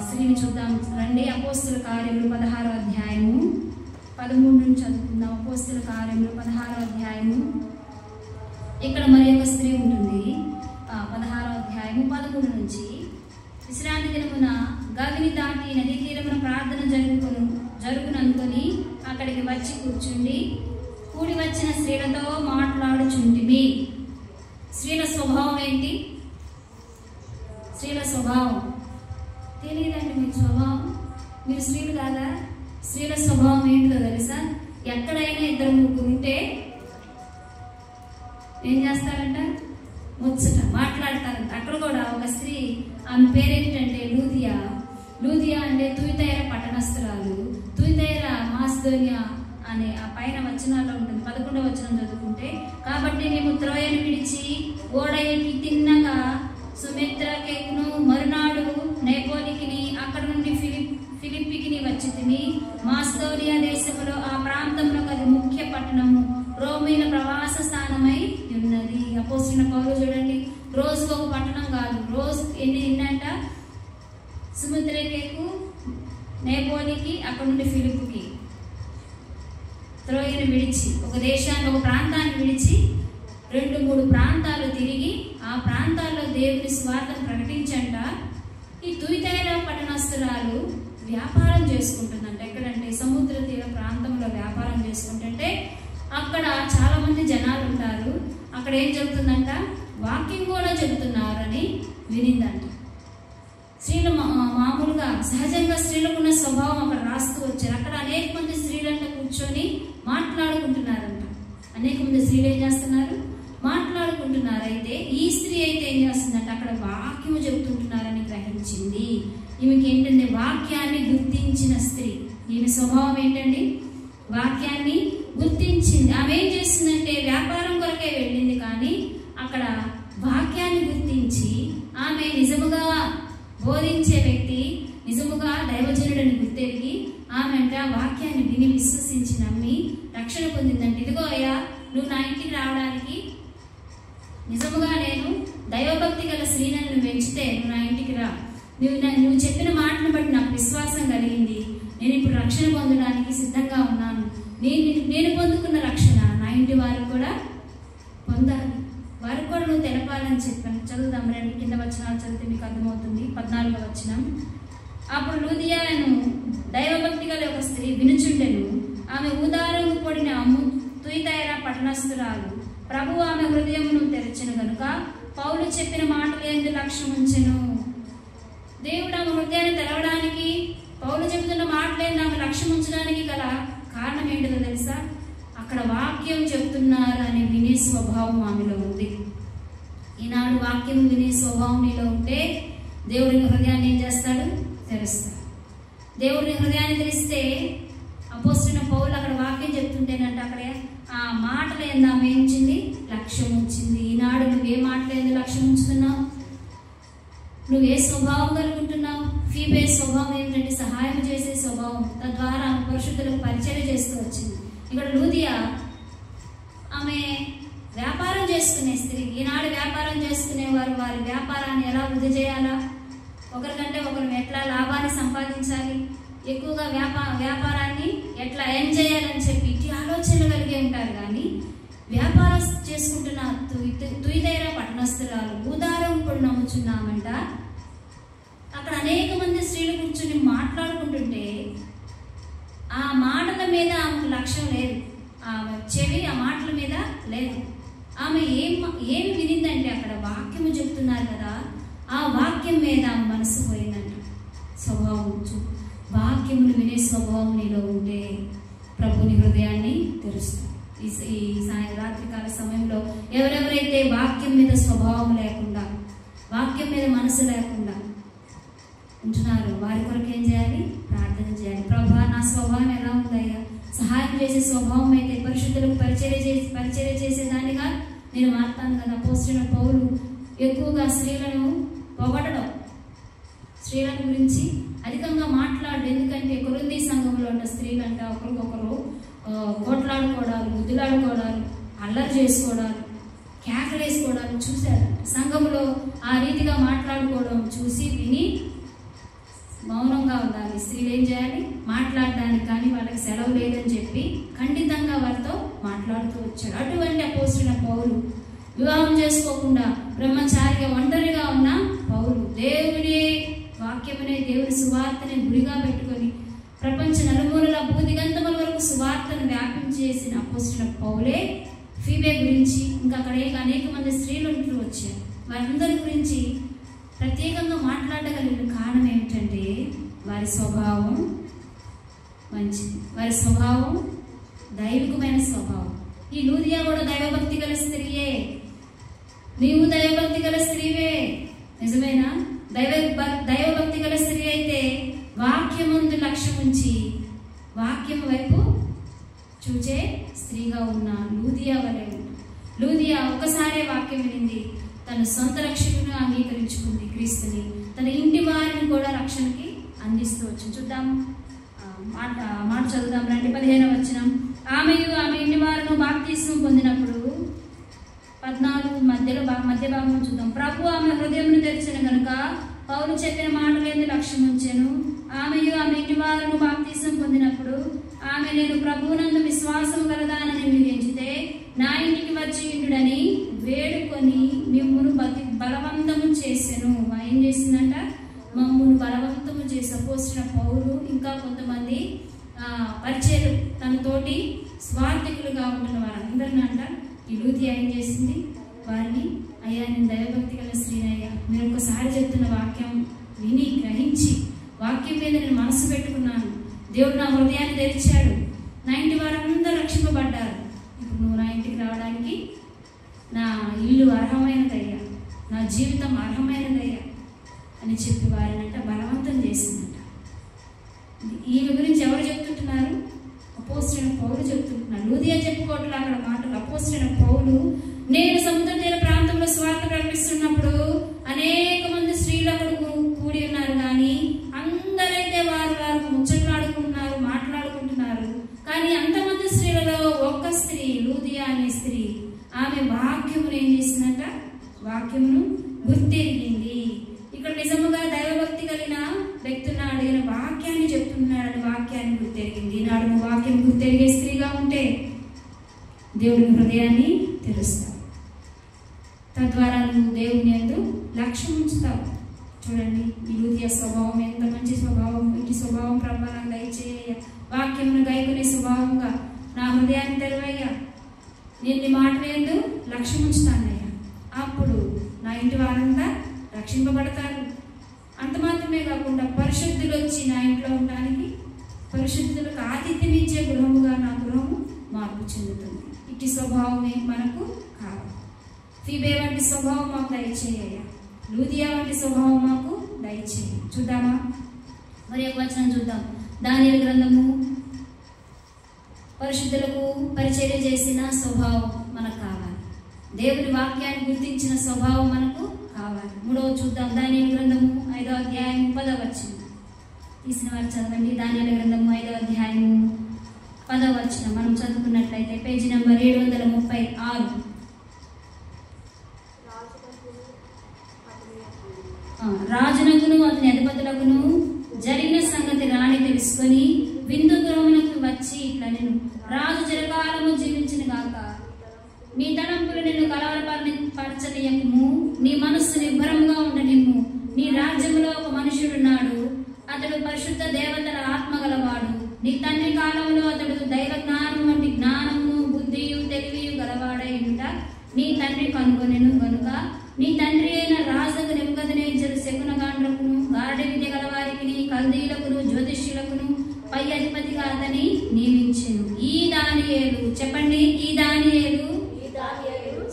A: స్త్రీని చూద్దాం రండి. అపోస్తల కార్యములు 16వ అధ్యాయము 13 నుంచి చదువుకుందాం. అపోస్తల కార్యములు 16వ అధ్యాయము. ఇక్కడ మరి ఒక స్త్రీ ఉంటుంది. 16వ అధ్యాయము 13 నుంచి, విశ్రాంతి దినమున గవిని దాటి నదీ తీరమున ప్రార్థన జరుగుననుకొని అక్కడికి వచ్చి కూర్చుండి కూడి వచ్చిన స్త్రీలతో మాట్లాడుచుంటిమి. స్త్రీల స్వభావం ఏంటి? స్త్రీల స్వభావం తెలియదండి మీకు స్వభావం? మీరు స్త్రీలు కాదా? స్త్రీల స్వభావం ఏంటో తెలుసా? ఎక్కడైనా ఇద్దరు ముగ్గురు ఉంటే ఏం చేస్తారంట? ముచ్చట మాట్లాడతారంట. అక్కడ కూడా ఒక స్త్రీ, ఆమె పేరేంటంటే లూదియా అంటే తుయితైర పట్టణస్థురాలు. తుయితైర మాసిదోనియా అనే ఆ పైన వచనాల్లో ఉంటుంది. 11వ వచనం చదువుకుంటే, కాబట్టి మేము త్రోయను విడిచి ఓడ ఎక్కి తిన్నగా సుమిత్రకెక్కును మరునాడు నెపోలికిని అక్కడ నుండి ఫిలిప్పికిని వచ్చి తిని మాసిదోనియా దేశంలో ఆ ప్రాంతంలో అది ముఖ్య పట్టణము రోమీల ప్రవాస స్థానమై ఉన్నది. అపోస్తలుడైన పౌలు చూడండి, రోజుకు ఒక పట్టణం కాదు, రోజు ఎన్నంట? సుమిత్రకెక్కు, నెపోలికి, అక్కడ నుండి ఫిలిప్పుకి. త్రోయను విడిచి ఒక దేశాన్ని, ఒక ప్రాంతాన్ని విడిచి 2-3 ప్రాంతాలు తిరిగి ఆ ప్రాంతాల్లో దేవుని స్వార్థను ప్రకటించంట. ఈ తుయితైర పట్టణస్థురాలు వ్యాపారం చేసుకుంటుందంట. ఎక్కడంటే సముద్ర తీర ప్రాంతంలో వ్యాపారం చేసుకుంటుంటే అక్కడ చాలా మంది జనాలు ఉంటారు. అక్కడ ఏం జరుగుతుందంట? వాక్యం కూడా చెబుతున్నారని వినిందంట. స్త్రీలు మామూలుగా సహజంగా స్త్రీలకున్న స్వభావం అక్కడ రాస్తూ వచ్చారు. అక్కడ అనేక మంది స్త్రీలంట కూర్చొని మాట్లాడుకుంటున్నారంట. అనేక మంది స్త్రీలు ఏం చేస్తున్నారు? మాట్లాడుకుంటున్నారు. అయితే ఈ స్త్రీ అయితే ఏం చేస్తుందంట? అక్కడ వాక్యము చెబుతుంటున్నారని గ్రహించింది. ఈమెకి ఏంటంటే వాక్యాన్ని గుర్తించిన స్త్రీ. ఈమె స్వభావం ఏంటండి? వాక్యాన్ని గుర్తించింది. ఆమె ఏం చేసిందంటే వ్యాపారం కొరకే వెళ్ళింది, కానీ అక్కడ వాక్యాన్ని గుర్తించి ఆమె నిజముగా బోధించే వ్యక్తి, నిజముగా దైవజనుడని గుర్తెరిగి ఆమె అంట వాక్యాన్ని విని విశ్వసించి నమ్మి రక్షణ పొందిందంటే, ఇదిగో అయ్యా, నువ్వు నా ఇంటికి రావడానికి నిజముగా నేను దైవభక్తి గల స్త్రీలను నువ్వు పెంచితే నువ్వు నా ఇంటికి రా. నువ్వు చెప్పిన మాటను బట్టి నాకు విశ్వాసం కలిగింది. నేను ఇప్పుడు రక్షణ పొందడానికి సిద్ధంగా ఉన్నాను. నేను పొందుకున్న రక్షణ నా ఇంటి వారికి కూడా పొందాలి, వారికి కూడా నువ్వు తెలపాలని చెప్పాను. చదువుదాం రండి, కింద వచనాలు చదివితే మీకు అర్థమవుతుంది. 14వ వచనం. అప్పుడు లూదియాను దైవభక్తి గల ఒక స్త్రీ వినుచుండెను. ఆమె ఊదారంగు పొడిన తుయితైర పట్టణస్థురాలు. ప్రభువు ఆమె హృదయమును తెరచెను గనుక పౌలు చెప్పిన మాటలు ఎందు లక్ష్యం ఉంచెను. దేవుడు ఆమె హృదయాన్ని తెరవడానికి, పౌలు చెబుతున్న మాటలేందు ఆమె లక్ష్యం ఉంచడానికి గల కారణం ఏంటిదో తెలుసా? అక్కడ వాక్యం చెప్తున్నారు అని వినే స్వభావం ఆమెలో ఉంది. ఈనాడు వాక్యం వినే స్వభావం నీలో ఉంటే దేవుడి హృదయాన్ని ఏం చేస్తాడు? తెరుస్తాడు. దేవుడి హృదయాన్ని తెరిస్తే అపోస్తలుడైన పౌలు అక్కడ వాక్యం చెప్తుంటేనంట అక్కడ ఆ మాటలు ఏంది ఆమె ఉంచింది? లక్ష్యం ఉంచింది. ఈనాడు నువ్వే మాటలు లక్ష్యం ఉంచుతున్నావు? నువ్వే స్వభావం కలుగుతున్నావు? ఫీబే స్వభావం ఏంటంటే సహాయం చేసే స్వభావం. తద్వారా పరిశుద్ధులకు పరిచర్య చేస్తూ వచ్చింది. ఇక్కడ లూదియా ఆమె వ్యాపారం చేసుకునే స్త్రీ. ఈనాడు వ్యాపారం చేసుకునేవారు వారి వ్యాపారాన్ని ఎలా వృద్ధి చేయాలా, ఒకరికంటే ఒకరు ఎట్లా లాభాన్ని సంపాదించాలి, ఎక్కువగా వ్యాపారాన్ని ఎట్లా ఎర్న్ చేయాలని చెప్పి ఇటు ఆలోచనలు కలిగి ఉంటారు. కానీ వ్యాపారం చేసుకుంటున్న తుయితైర పట్టణస్థురాలు ఊదారం కూడా నమ్ముచున్నామంట. అక్కడ అనేక మంది స్త్రీలు కూర్చుని మాట్లాడుకుంటుంటే ఆ మాటల మీద ఆమెకు లక్ష్యం లేదు, ఆమె చెవి ఆ మాటల మీద లేదు. ఆమె ఏం వినిందంటే అక్కడ వాక్యము చెప్తున్నారు కదా, ఆ వాక్యం మీద ఆమె మనసు పోయిందంట. స్వభావం వాక్యమును వినే స్వభావం నీలో ఉంటే ప్రభుని హృదయాన్ని తెరుస్తుంది. ఈ రాత్రికాల సమయంలో ఎవరెవరైతే వాక్యం మీద స్వభావం లేకుండా, వాక్యం మీద మనసు లేకుండా ఉంటున్నారు, వారి కొరకు ఏం చేయాలి? ప్రార్థన చేయాలి. ప్రభా, నా స్వభావం ఎలా ఉందయ్యా? సహాయం చేసే స్వభావం అయితే పరిశుద్ధులకు పరిచర్య చేసేదానిగా నేను మారుతాను కదా. అపోస్తలుడైన పౌలు ఎక్కువగా స్త్రీలను పొగడడం, స్త్రీల గురించి అధికంగా మాట్లాడు. ఎందుకంటే కొరింథీ సంఘంలో ఉన్న స్త్రీలంట ఒకరికొకరు కోట్లాడుకోవడాలు, ముద్దులాడుకోవడాలు, అల్లరి చేసుకోవడాలు, కేకలేసుకోవడాలు చూశారు. సంఘంలో ఆ రీతిగా మాట్లాడుకోవడం చూసి విని మౌనంగా ఉండాలి. స్త్రీలు ఏం చేయాలి? మాట్లాడడానికి, కానీ వాళ్ళకి సెలవు లేదని చెప్పి ఖండితంగా వారితో మాట్లాడుతూ వచ్చాడు. అటువంటి అపోస్తలుడైన పౌలు వివాహం చేసుకోకుండా బ్రహ్మచారిగా ఒంటరిగా ఉన్న పౌలు దేవుని వాక్యమనే దేవుని సువార్తని గురిగా పెట్టుకొని ప్రపంచ నలుమూలల భూదిగంతముల వరకు సువార్తను వ్యాపించేసిన అపోస్తలుడైన పౌలే ఫీబే గురించి ఇంకా అక్కడ అనేక మంది స్త్రీలు ఉంటూ వచ్చారు. వారందరి గురించి ప్రత్యేకంగా మాట్లాడగలిగిన కారణం ఏమిటంటే వారి స్వభావం మంచిది, వారి స్వభావం దైవికమైన స్వభావం. ఈ లూదియా కూడా దైవభక్తి గల స్త్రీయే, నీవు దైవభక్తి గల స్త్రీవే. నిజమేనా? దైవభక్తి గల స్త్రీ అయితే వాక్యముందు లక్ష్యం ఉంచి వాక్యం వైపు చూచే స్త్రీగా ఉన్న లూదియా వలె ఉంది. లూదియా ఒక్కసారే వాక్యం వినింది, తన సొంత రక్షకుని అంగీకరించుకుంది క్రీస్తుని, తన ఇంటి వారిని కూడా రక్షణకి అందిస్తూ వచ్చింది. చూద్దాం, మాట చదువుదాం రండి. 15వ వచనం. ఆమెయు ఆమె ఇంటి వారును బాప్తిస్మం పొందినప్పుడు 14 మధ్య భాగం చూద్దాం. ప్రభు ఆమె హృదయమును తెరిచిన కనుక పౌలు చెప్పిన మాటలేందు లక్ష్యం ఉంచెను. ఆమెయు ఆమె ఇంటి వారును బాప్తిస్మం పొందినప్పుడు ఆమె నేను ప్రభువునందు విశ్వాసం గలదానని మీరు ఎంచితే నా ఇంటికి వచ్చి ఇండుడని వేడుకొని మిమ్మును బలవంతము చేసెను. ఏం చేసిందంట? మమ్మును బలవంతము చేసి అపోస్తలుడైన పౌలు ఇంకా కొంతమంది పరిచయులు తనతోటి స్వార్థికులుగా ఉంటున్న వారందరిని అంట ఈ లూదియా ఏం చేసింది? వారిని, అయ్యా నేను దైవభక్తి గల స్త్రీనయ్యా, మీరు ఒకసారి చెప్తున్న వాక్యం విని గ్రహించి వాక్యం మీద నేను మనసు పెట్టుకున్నాను, దేవుడు నా హృదయాన్ని తెరిచాడు, నా ఇంటి వారందరూ రక్షింపబడ్డారు, ఇప్పుడు నువ్వు నా ఇంటికి రావడానికి నా ఇల్లు అర్హమైనదయ్యా, నా జీవితం అర్హమైనదయ్యా అని చెప్పి వారినంట బలవంతం చేసిందంట. ఈమె గురించి ఎవరు చెప్తుంటున్నారు? అపోస్తలుడైన పౌలు చెప్తుంటున్నారు. లూదియా చెప్పుకోవట్లే అక్కడ మాటలు. అపోస్తలుడైన పౌలు నేను సముద్ర తీర ప్రాంతంలో స్వార్థ ప్రకటిస్తున్నప్పుడు అనేక మంది స్త్రీలు అక్కడ కూడి ఉన్నారు, కానీ అందరైతే వారు ముచ్చట్లాడుకుంటున్నారు, మాట్లాడుకుంటున్నారు. కానీ అంతమంది స్త్రీలలో ఒక్క స్త్రీ, లూదియా అనే స్త్రీ, ఆమె వాక్యమును ఏం చేసిందంట? వాక్యమును గుర్తెరిగింది. ఇక్కడ నిజముగా దైవభక్తి కలిగిన వ్యక్తులను అడిగిన వాక్యాన్ని చెప్తున్నాడని వాక్యాన్ని గుర్తెరిగింది. నాడు నువ్వు వాక్యం గుర్తెరిగే స్త్రీగా ఉంటే దేవుని హృదయాన్ని తెరుస్తావు, తద్వారా నువ్వు దేవుని యందు లక్ష్యం ఉంచుతావు. చూడండి ఈ లూదియా స్వభావం ఎంత మంచి స్వభావం. ఇంటి స్వభావం ప్రభావం దయచేయ, వాక్యమును గైకునే స్వభావంగా నా హృదయాన్ని తెరవయ్యా, నేను నీ మాట యందు లక్ష్యం ఉంచుతానయ్యా, అప్పుడు నా ఇంటి వారంతా రక్షింపబడతారు. అంత మాత్రమే కాకుండా పరిశుద్ధులు వచ్చి నా ఇంట్లో ఉండడానికి, పరిశుద్ధులకు ఆతిథ్యం ఇచ్చే గృహముగా నా గృహము మార్పు చెందుతుంది. ఇట్టి స్వభావమే మనకు కావాలి. ఫీబే వంటి స్వభావం మాకు దయచేయ, లూదియా వంటి స్వభావం మాకు దయచేయ. చూద్దామా? మరి ఒక వచనం చూద్దాం. దానియేలు గ్రంథము. పరిశుద్ధులకు పరిచర్య చేసిన స్వభావం మనకు కావాలి. దేవుని వాక్యాన్ని గుర్తించిన స్వభావం మనకు కావాలి. 3వ చూద్దాం. దానియేలు గ్రంథము 5వ అధ్యాయం 10వ వచనం. తీసిన వారు చదవండి. దానియేలు గ్రంథము 5వ అధ్యాయం 10వ వచనం మనం చదువుకున్నట్లయితే పేజీ నెంబర్ 736. రాజునకును అతని అధిపతులకును జరిగిన సంగతి రాణి తెలుసుకొని విందు గృహమునకు వచ్చి ఇట్లా నేను రాజు చిరకాలము జీవించిన గాక, నీ తలంపులు నిన్ను కలవరపరచనీయకము, నీ మనస్సు నిర్భరముగా ఉండనిమ్ము. నీ రాజ్యములో ఒక మనుషుడున్నాడు, అతడు పరిశుద్ధ దేవతల ఆత్మ గలవాడు. నీ తండ్రి కాలంలో అతడు దైవ జ్ఞానం వంటి జ్ఞానము బుద్ధియు తెలివియు గలవాడై ఉంట నీ తండ్రి కనుగొనెను గనుక నీ తండ్రి అయిన రాజుకు నెబుకద్నెజరు శకునగాండ్రకును గారడి విద్య గలవారికి కల్దీయులకును జ్యోతిష్యులకును పై అధిపతిగా అతని నియమించెను. ఈ దానియేలు, చెప్పండి, ఈ దానియేలు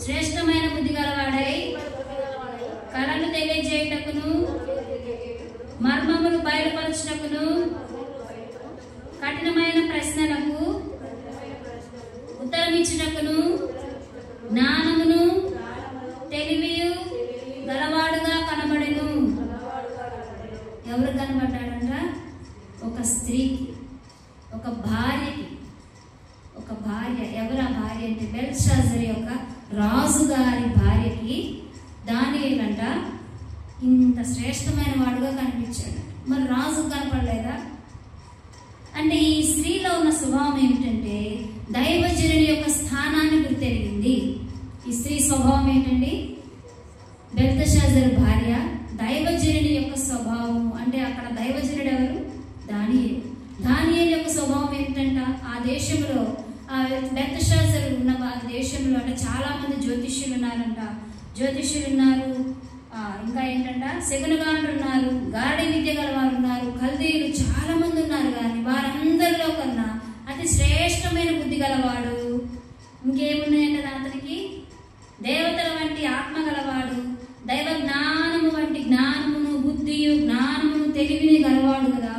A: శ్రేష్టమైన బుద్ధి గలవాడై కళలు తెలియజేయుటకును మర్మములు బయలుపరచుటకును కఠినమైన ప్రశ్నలకు ఉత్తరమిచ్చుటకును జ్ఞానమును తెలివియు గలవాడుగా కనబడెను. ఎవరు కనబడ్డాడంట? ఒక స్త్రీకి, ఒక భార్యకి. ఒక భార్య. ఎవరు ఆ భార్య అంటే బెల్షాజర్ యొక్క రాజుగారి భార్యకి దానియేలు అంట ఇంత శ్రేష్టమైన వాడుగా కనిపించాడు. మరి రాజు కనపడలేదా? అంటే ఈ స్త్రీలో ఉన్న స్వభావం ఏమిటంటే దైవజనుని యొక్క స్థానాన్ని గుర్తెరిగింది. ఈ స్త్రీ స్వభావం ఏంటండి? బెల్తెషాజరు భార్య దైవజనుని యొక్క స్వభావం, అంటే అక్కడ దైవజనుడు ఎవరు? దానియేలు యొక్క స్వభావం ఏంటంట, ఆ దేశంలో ఆ బెల్తెషాజరు ఉన్న దేశంలో అంటే చాలా మంది జ్యోతిష్యులు ఉన్నారంట. జ్యోతిష్యులు ఉన్నారు, ఇంకా ఏంటంట శకునగాండ్రు ఉన్నారు, గారడి విద్య గల వారు ఉన్నారు, కల్దీయులు చాలా మంది ఉన్నారు. కానీ వారందరిలో కన్నా అతి శ్రేష్టమైన బుద్ధి గలవాడు, ఇంకేమున్నాయంట అతనికి, దేవతల వంటి ఆత్మ గలవాడు, దైవ జ్ఞానము వంటి జ్ఞానమును బుద్ధియు జ్ఞానమును తెలివిని గలవాడు కదా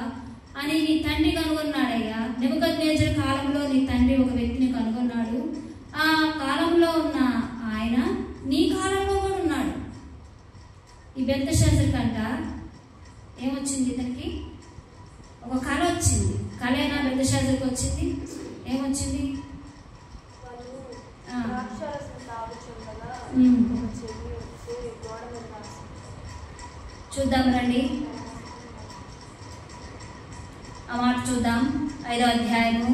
A: అని నీ తండ్రి కనుగొన్నాడయ్యా. నెబుకద్నెజరు కాలంలో నీ తండ్రి ఒక వ్యక్తిని కనుగొన్నాడు. ఆ కాలంలో ఉన్న ఆయన నీ కాలంలో కూడా ఉన్నాడు. ఈ బెల్తెషాజరు కంట ఏమొచ్చింది? ఇతనికి ఒక కళ వచ్చింది. కళేనా బెల్తెషాజరుకి వచ్చింది? ఏమొచ్చింది? చూద్దాం రండి, ఆ మాట చూద్దాం. 5వ అధ్యాయము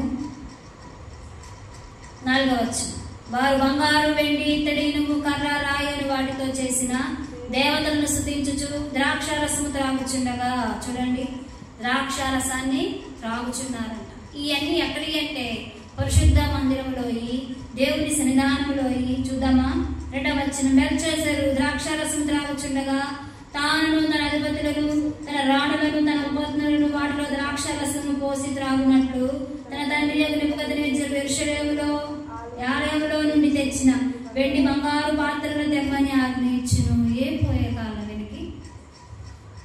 A: 4వ వచనం. వారు బంగారు, వెండి, ఇత్తడి, ఇనుము, కర్ర, రాయని వాటితో చేసిన దేవతలను స్తుతించుచు ద్రాక్షారసము త్రాగుచుండగా, చూడండి ద్రాక్షారసాన్ని త్రాగుచున్నారంట. ఇవన్నీ ఎక్కడి అంటే పరిశుద్ధ మందిరంలోయి, దేవుని సన్నిధానంలోయి. చూద్దామా 2వ వచనం. బెల్తెషాజరు ద్రాక్షారసం త్రాగుచుండగా తాను తన అధిపతులను, తన రాణులను, తన ఉపపత్నులను వాటిలో ద్రాక్షారసము పోసి త్రాగునట్లు తన తండ్రి నెబుకద్నెజరు యెరూషలేములో ఆలయంలో నుండి తెచ్చిన వెండి బంగారు పాత్రలను తెమ్మని ఆజ్ఞ ఇచ్చును. ఏం పోయే కాలం వెనక్కి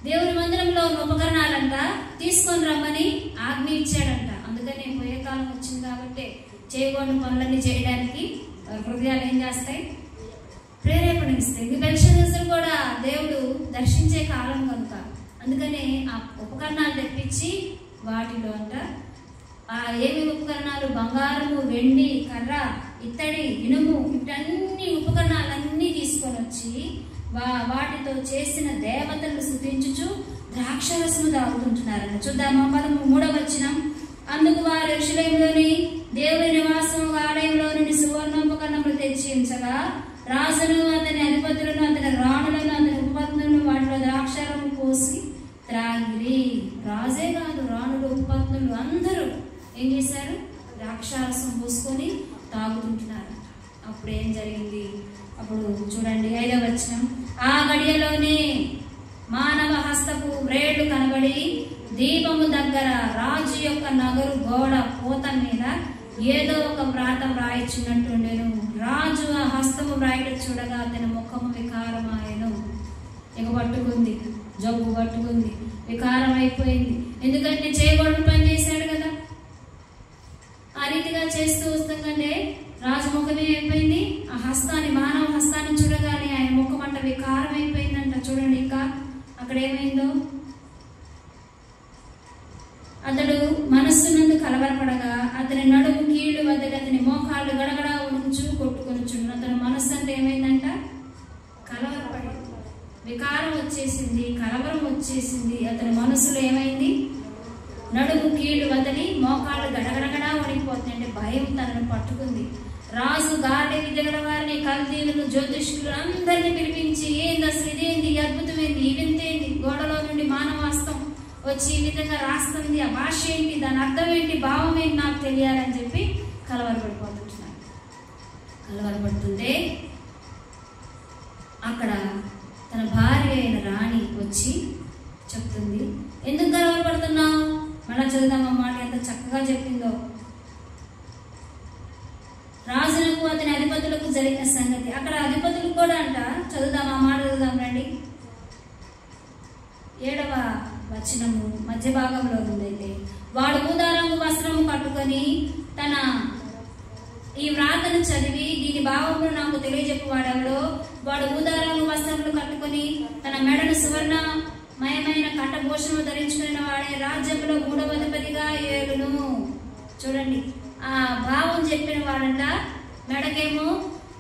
A: దేవుని మందిరంలో ఉపకరణాలంట తీసుకొని రమ్మని ఆజ్ఞ ఇచ్చాడంట. అందుకనే పోయే కాలం వచ్చింది కాబట్టి చేయకూడని పనులన్నీ చేయడానికి హృదయాలు ఏం చేస్తాయి? ప్రేరేపణ ఇస్తాయి. బెల్తెషాజరు కూడా దేవుడు దర్శించే కాలం కనుక అందుకనే ఆ ఉపకరణాలు తెప్పించి వాటిలో అంట ఏమి ఉపకరణాలు? బంగారము, వెండి, కర్ర, ఇత్తడి, ఇనుము, ఇవన్నీ ఉపకరణాలన్నీ తీసుకొని వచ్చి వాటితో చేసిన దేవతలను స్తుతించుచు ద్రాక్షరసము తాగుతుంటున్నారన్న. చూద్దామా 3వ వచనం. అందుకు వారు యెరూషలేములోని దేవుని నివాసం ఆలయంలో నుండి సువర్ణోపకరణములు తెచ్చి ఉంచగా రాజును, అతని అధిపతులను, అతని రాణులను, అతని ఉపపత్నులను వాటిలో ద్రాక్షారము పోసి త్రాగిరి. రాజే కాదు, రాణులు, ఉపపత్నులు అందరూ ఏం చేశారు? ద్రాక్షారసం పోసుకొని తాగుతుంటున్నారు. అప్పుడు ఏం జరిగింది? అప్పుడు చూడండి 5వ వచనం. ఆ గడియలోనే మానవ హస్తపు వ్రేళ్లు కనబడి దీపము దగ్గర రాజు యొక్క నగరు గోడ పూత మీద ఏదో ఒక వ్రాత వ్రాయిచున్నట్టుండెను. రాజు ఆ హస్తము వ్రాయట చూడగా అతని ముఖము వికారమాయను. ఇక పట్టుకుంది, జబ్బు పట్టుకుంది, వికారం అయిపోయింది. ఎందుకంటే చేయకూడని పని చేశాడు కదా. ఆ రీతిగా చేస్తూ వస్తుందంటే రాజు ముఖమే అయిపోయింది. ఆ హస్తాన్ని, మానవ హస్తాన్ని చూడగానే ఆయన ముఖం అంట వికారం అయిపోయిందంట. చూడండి ఇంకా అక్కడ ఏమైందో. అతడు మనస్సునందు కలవరపడగా అతని నడుము కీళ్లు వదిలి అతని మోకాళ్ళు గడగడ ఉంచు కొట్టుకొనుచుండు. అతని మనస్సు అంటే ఏమైందంట? కలవరపడి వికారం వచ్చేసింది, కలవరం వచ్చేసింది. అతని మనసులో ఏమైంది? నడుము కీళ్లు వదిలి మోకాళ్ళు గడగడగడా వణికిపోతుంది. అంటే భయం తనను పట్టుకుంది. రాజు గారడి విద్య గల వారిని, కల్దీయులను, జ్యోతిష్కులు అందరినీ పిలిపించి ఏంది అసలు, ఇదేంది, అద్భుతమైంది, ఇవింతేంది, గోడలో నుండి మానవాస్తం వచ్చి ఈ విధంగా రాస్తుంది, ఆ భాష ఏంటి, దాని అర్థం ఏంటి, భావం ఏంటి నాకు తెలియాలని చెప్పి కలవరపడిపోతుంటున్నాడు. కలవరపడుతుంటే అక్కడ తన భార్య అయిన రాణి వచ్చి చెప్తుంది, ఎందుకు కలవరపడుతున్నావు? మళ్ళా చదువుదామన్నమాట. ఎంత చక్కగా చెప్పిందో. రాజులకు, అతని అధిపతులకు జరిగిన సంగతి. అక్కడ అధిపతులకు కూడా అంట. చదువుదాం, ఆ మాట చదువుదాం రండి. 7వ వచనము మధ్య భాగంలో ఉందైతే, వాడు ఊదారంగు వస్త్రము కట్టుకొని తన ఈ వ్రాతను చదివి దీని భావంలో నాకు తెలియజెప్పు వాడెవడో. వాడు ఊదారంగు వస్త్రములు కట్టుకొని తన మెడను సువర్ణమయమైన కంఠభూషణము ధరించుకున్న వాడే రాజ్యంలో 3వ అధిపతిగా ఏలును. చూడండి, ఆ భావం చెప్పిన వాడంట. మెడకేమో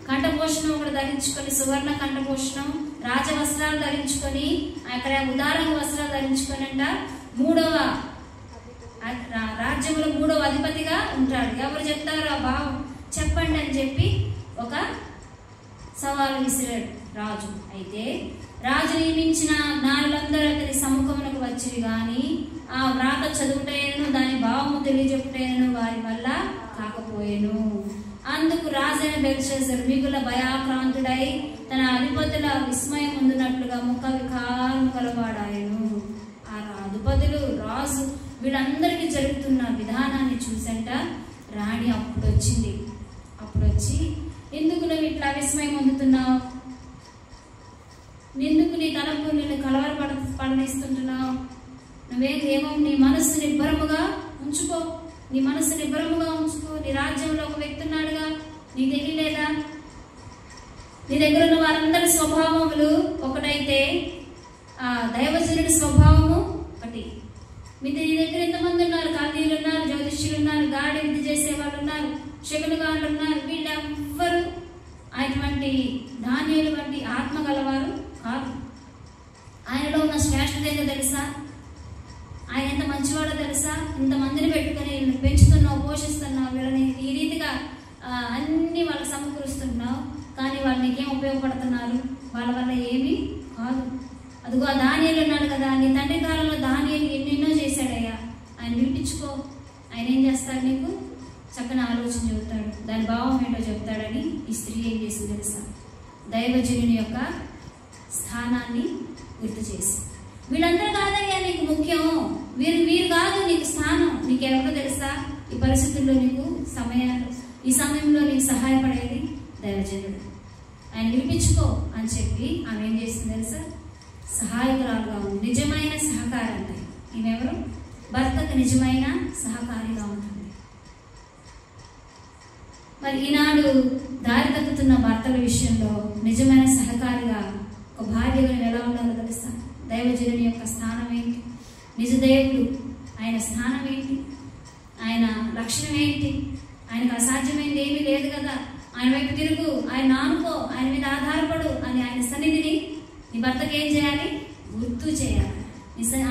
A: కంఠభూషణం ఒకటి ధరించుకొని, సువర్ణ కంఠభూషణం, రాజవస్త్రాలు ధరించుకొని, అక్కడ ఉదారంగ వస్త్రాలు ధరించుకొని అంట రాజ్యంలో 3వ అధిపతిగా ఉంటాడు. ఎవరు చెప్తారు ఆ భావం? చెప్పండి అని చెప్పి ఒక సవాలు విసిరాడు రాజు. అయితే రాజు నియమించిన జ్ఞానులందరూ అతని సముఖమునకు వచ్చిరి గాని ఆ వ్రాత చదువుటైనను దాని భావము తెలియజెప్పుటైనను వారి వల్ల కాకపోయెను. అందుకు రాజైన బెల్షస్సరు మిగుల భయాక్రాంతుడై తన అధిపతుల విస్మయం పొందినట్లుగా ముఖ వికారము కలవాడాయను. ఆ అధిపతులు రాజు వీళ్ళందరికీ జరుగుతున్న విధానాన్ని చూసంట రాణి అప్పుడు వచ్చి ఎందుకు నువ్వు ఇట్లా విస్మయం పొందుతున్నావు, ఎందుకు నీ తలపు నిన్ను కలవరపడనిస్తుంటున్నావు, నువ్వేమో నీ మనస్సు నిబ్బరముగా ఉంచుకో, నీ రాజ్యంలో ఒక వ్యక్తి ఉన్నాడుగా, నీకు తెలియలేదా? నీ దగ్గర ఉన్న వారందరి స్వభావములు ఒకటైతే ఆ దైవజనుడి స్వభావము ఒకటి. నీ దగ్గర ఎంతమంది ఉన్నారు? కల్దీయులు ఉన్నారు, జ్యోతిష్యులు ఉన్నారు, గాడి విద్య చేసే వాళ్ళు ఉన్నారు, శకునగాళ్ళు ఉన్నారు. వీళ్ళెవ్వరు అటువంటి ధాన్యాలు వంటి ఆత్మ గలవారు కాదు. ఆయనలో ఉన్న శ్రేష్టత ఏంటో తెలుసా? ఆయన ఎంత మంచివాడో తెలుసా? ఇంతమందిని పెట్టుకుని పెంచుతున్నావు, పోషిస్తున్నావు, వీళ్ళని ఈ రీతిగా అన్ని వాళ్ళకి సమకూరుస్తున్నావు, కానీ వాళ్ళు నీకేం ఉపయోగపడుతున్నారు? వాళ్ళ వల్ల ఏమీ కాదు. అదిగో ఆ దానియేలు ఉన్నాడు కదా, నీ తండ్రి కాలంలో దానియేలు ఎన్నెన్నో చేశాడయ్యా, ఆయన వినిపించుకో, ఆయన ఏం చేస్తాడు? నీకు చక్కని ఆలోచన చెబుతాడు, దాని భావం ఏంటో చెప్తాడని ఈ స్త్రీ ఏం చేసింది తెలుసా? దైవజనుని యొక్క స్థానాన్ని గుర్తు చేసి, వీళ్ళందరూ కాదయ్యా నీకు ముఖ్యం, వీరు కాదు నీకు స్థానం, నీకెవరో తెలుసా? ఈ పరిస్థితుల్లో నీకు ఈ సమయంలో నీకు సహాయపడేది దైవజనుడు, ఆయన వినిపించుకో అని చెప్పి ఆమె ఏం చేసింది తెలుసా? సహాయకురాలుగా ఉంది. నిజమైన సహకారం అంటే ఈమెవరు? భర్తకు నిజమైన సహకారిగా ఉంటుంది. మరి ఈనాడు దారి తప్పుతున్న భర్తల విషయంలో నిజమైన సహకారిగా ఒక భార్యగా ఎలా ఉండాలో తెలుసా? దైవజనుని యొక్క స్థానం ఏంటి? నిజ దేవుడు ఆయన స్థానం ఏంటి? ఆయన లక్షణం ఏంటి? ఆయనకు అసాధ్యమైనది ఏమీ లేదు కదా, ఆయన వైపు తిరుగు, ఆయన ఆనుకో, ఆయన మీద ఆధారపడు అని ఆయన సన్నిధిని నీ భర్తకు ఏం చేయాలి? గుర్తు చేయాలి.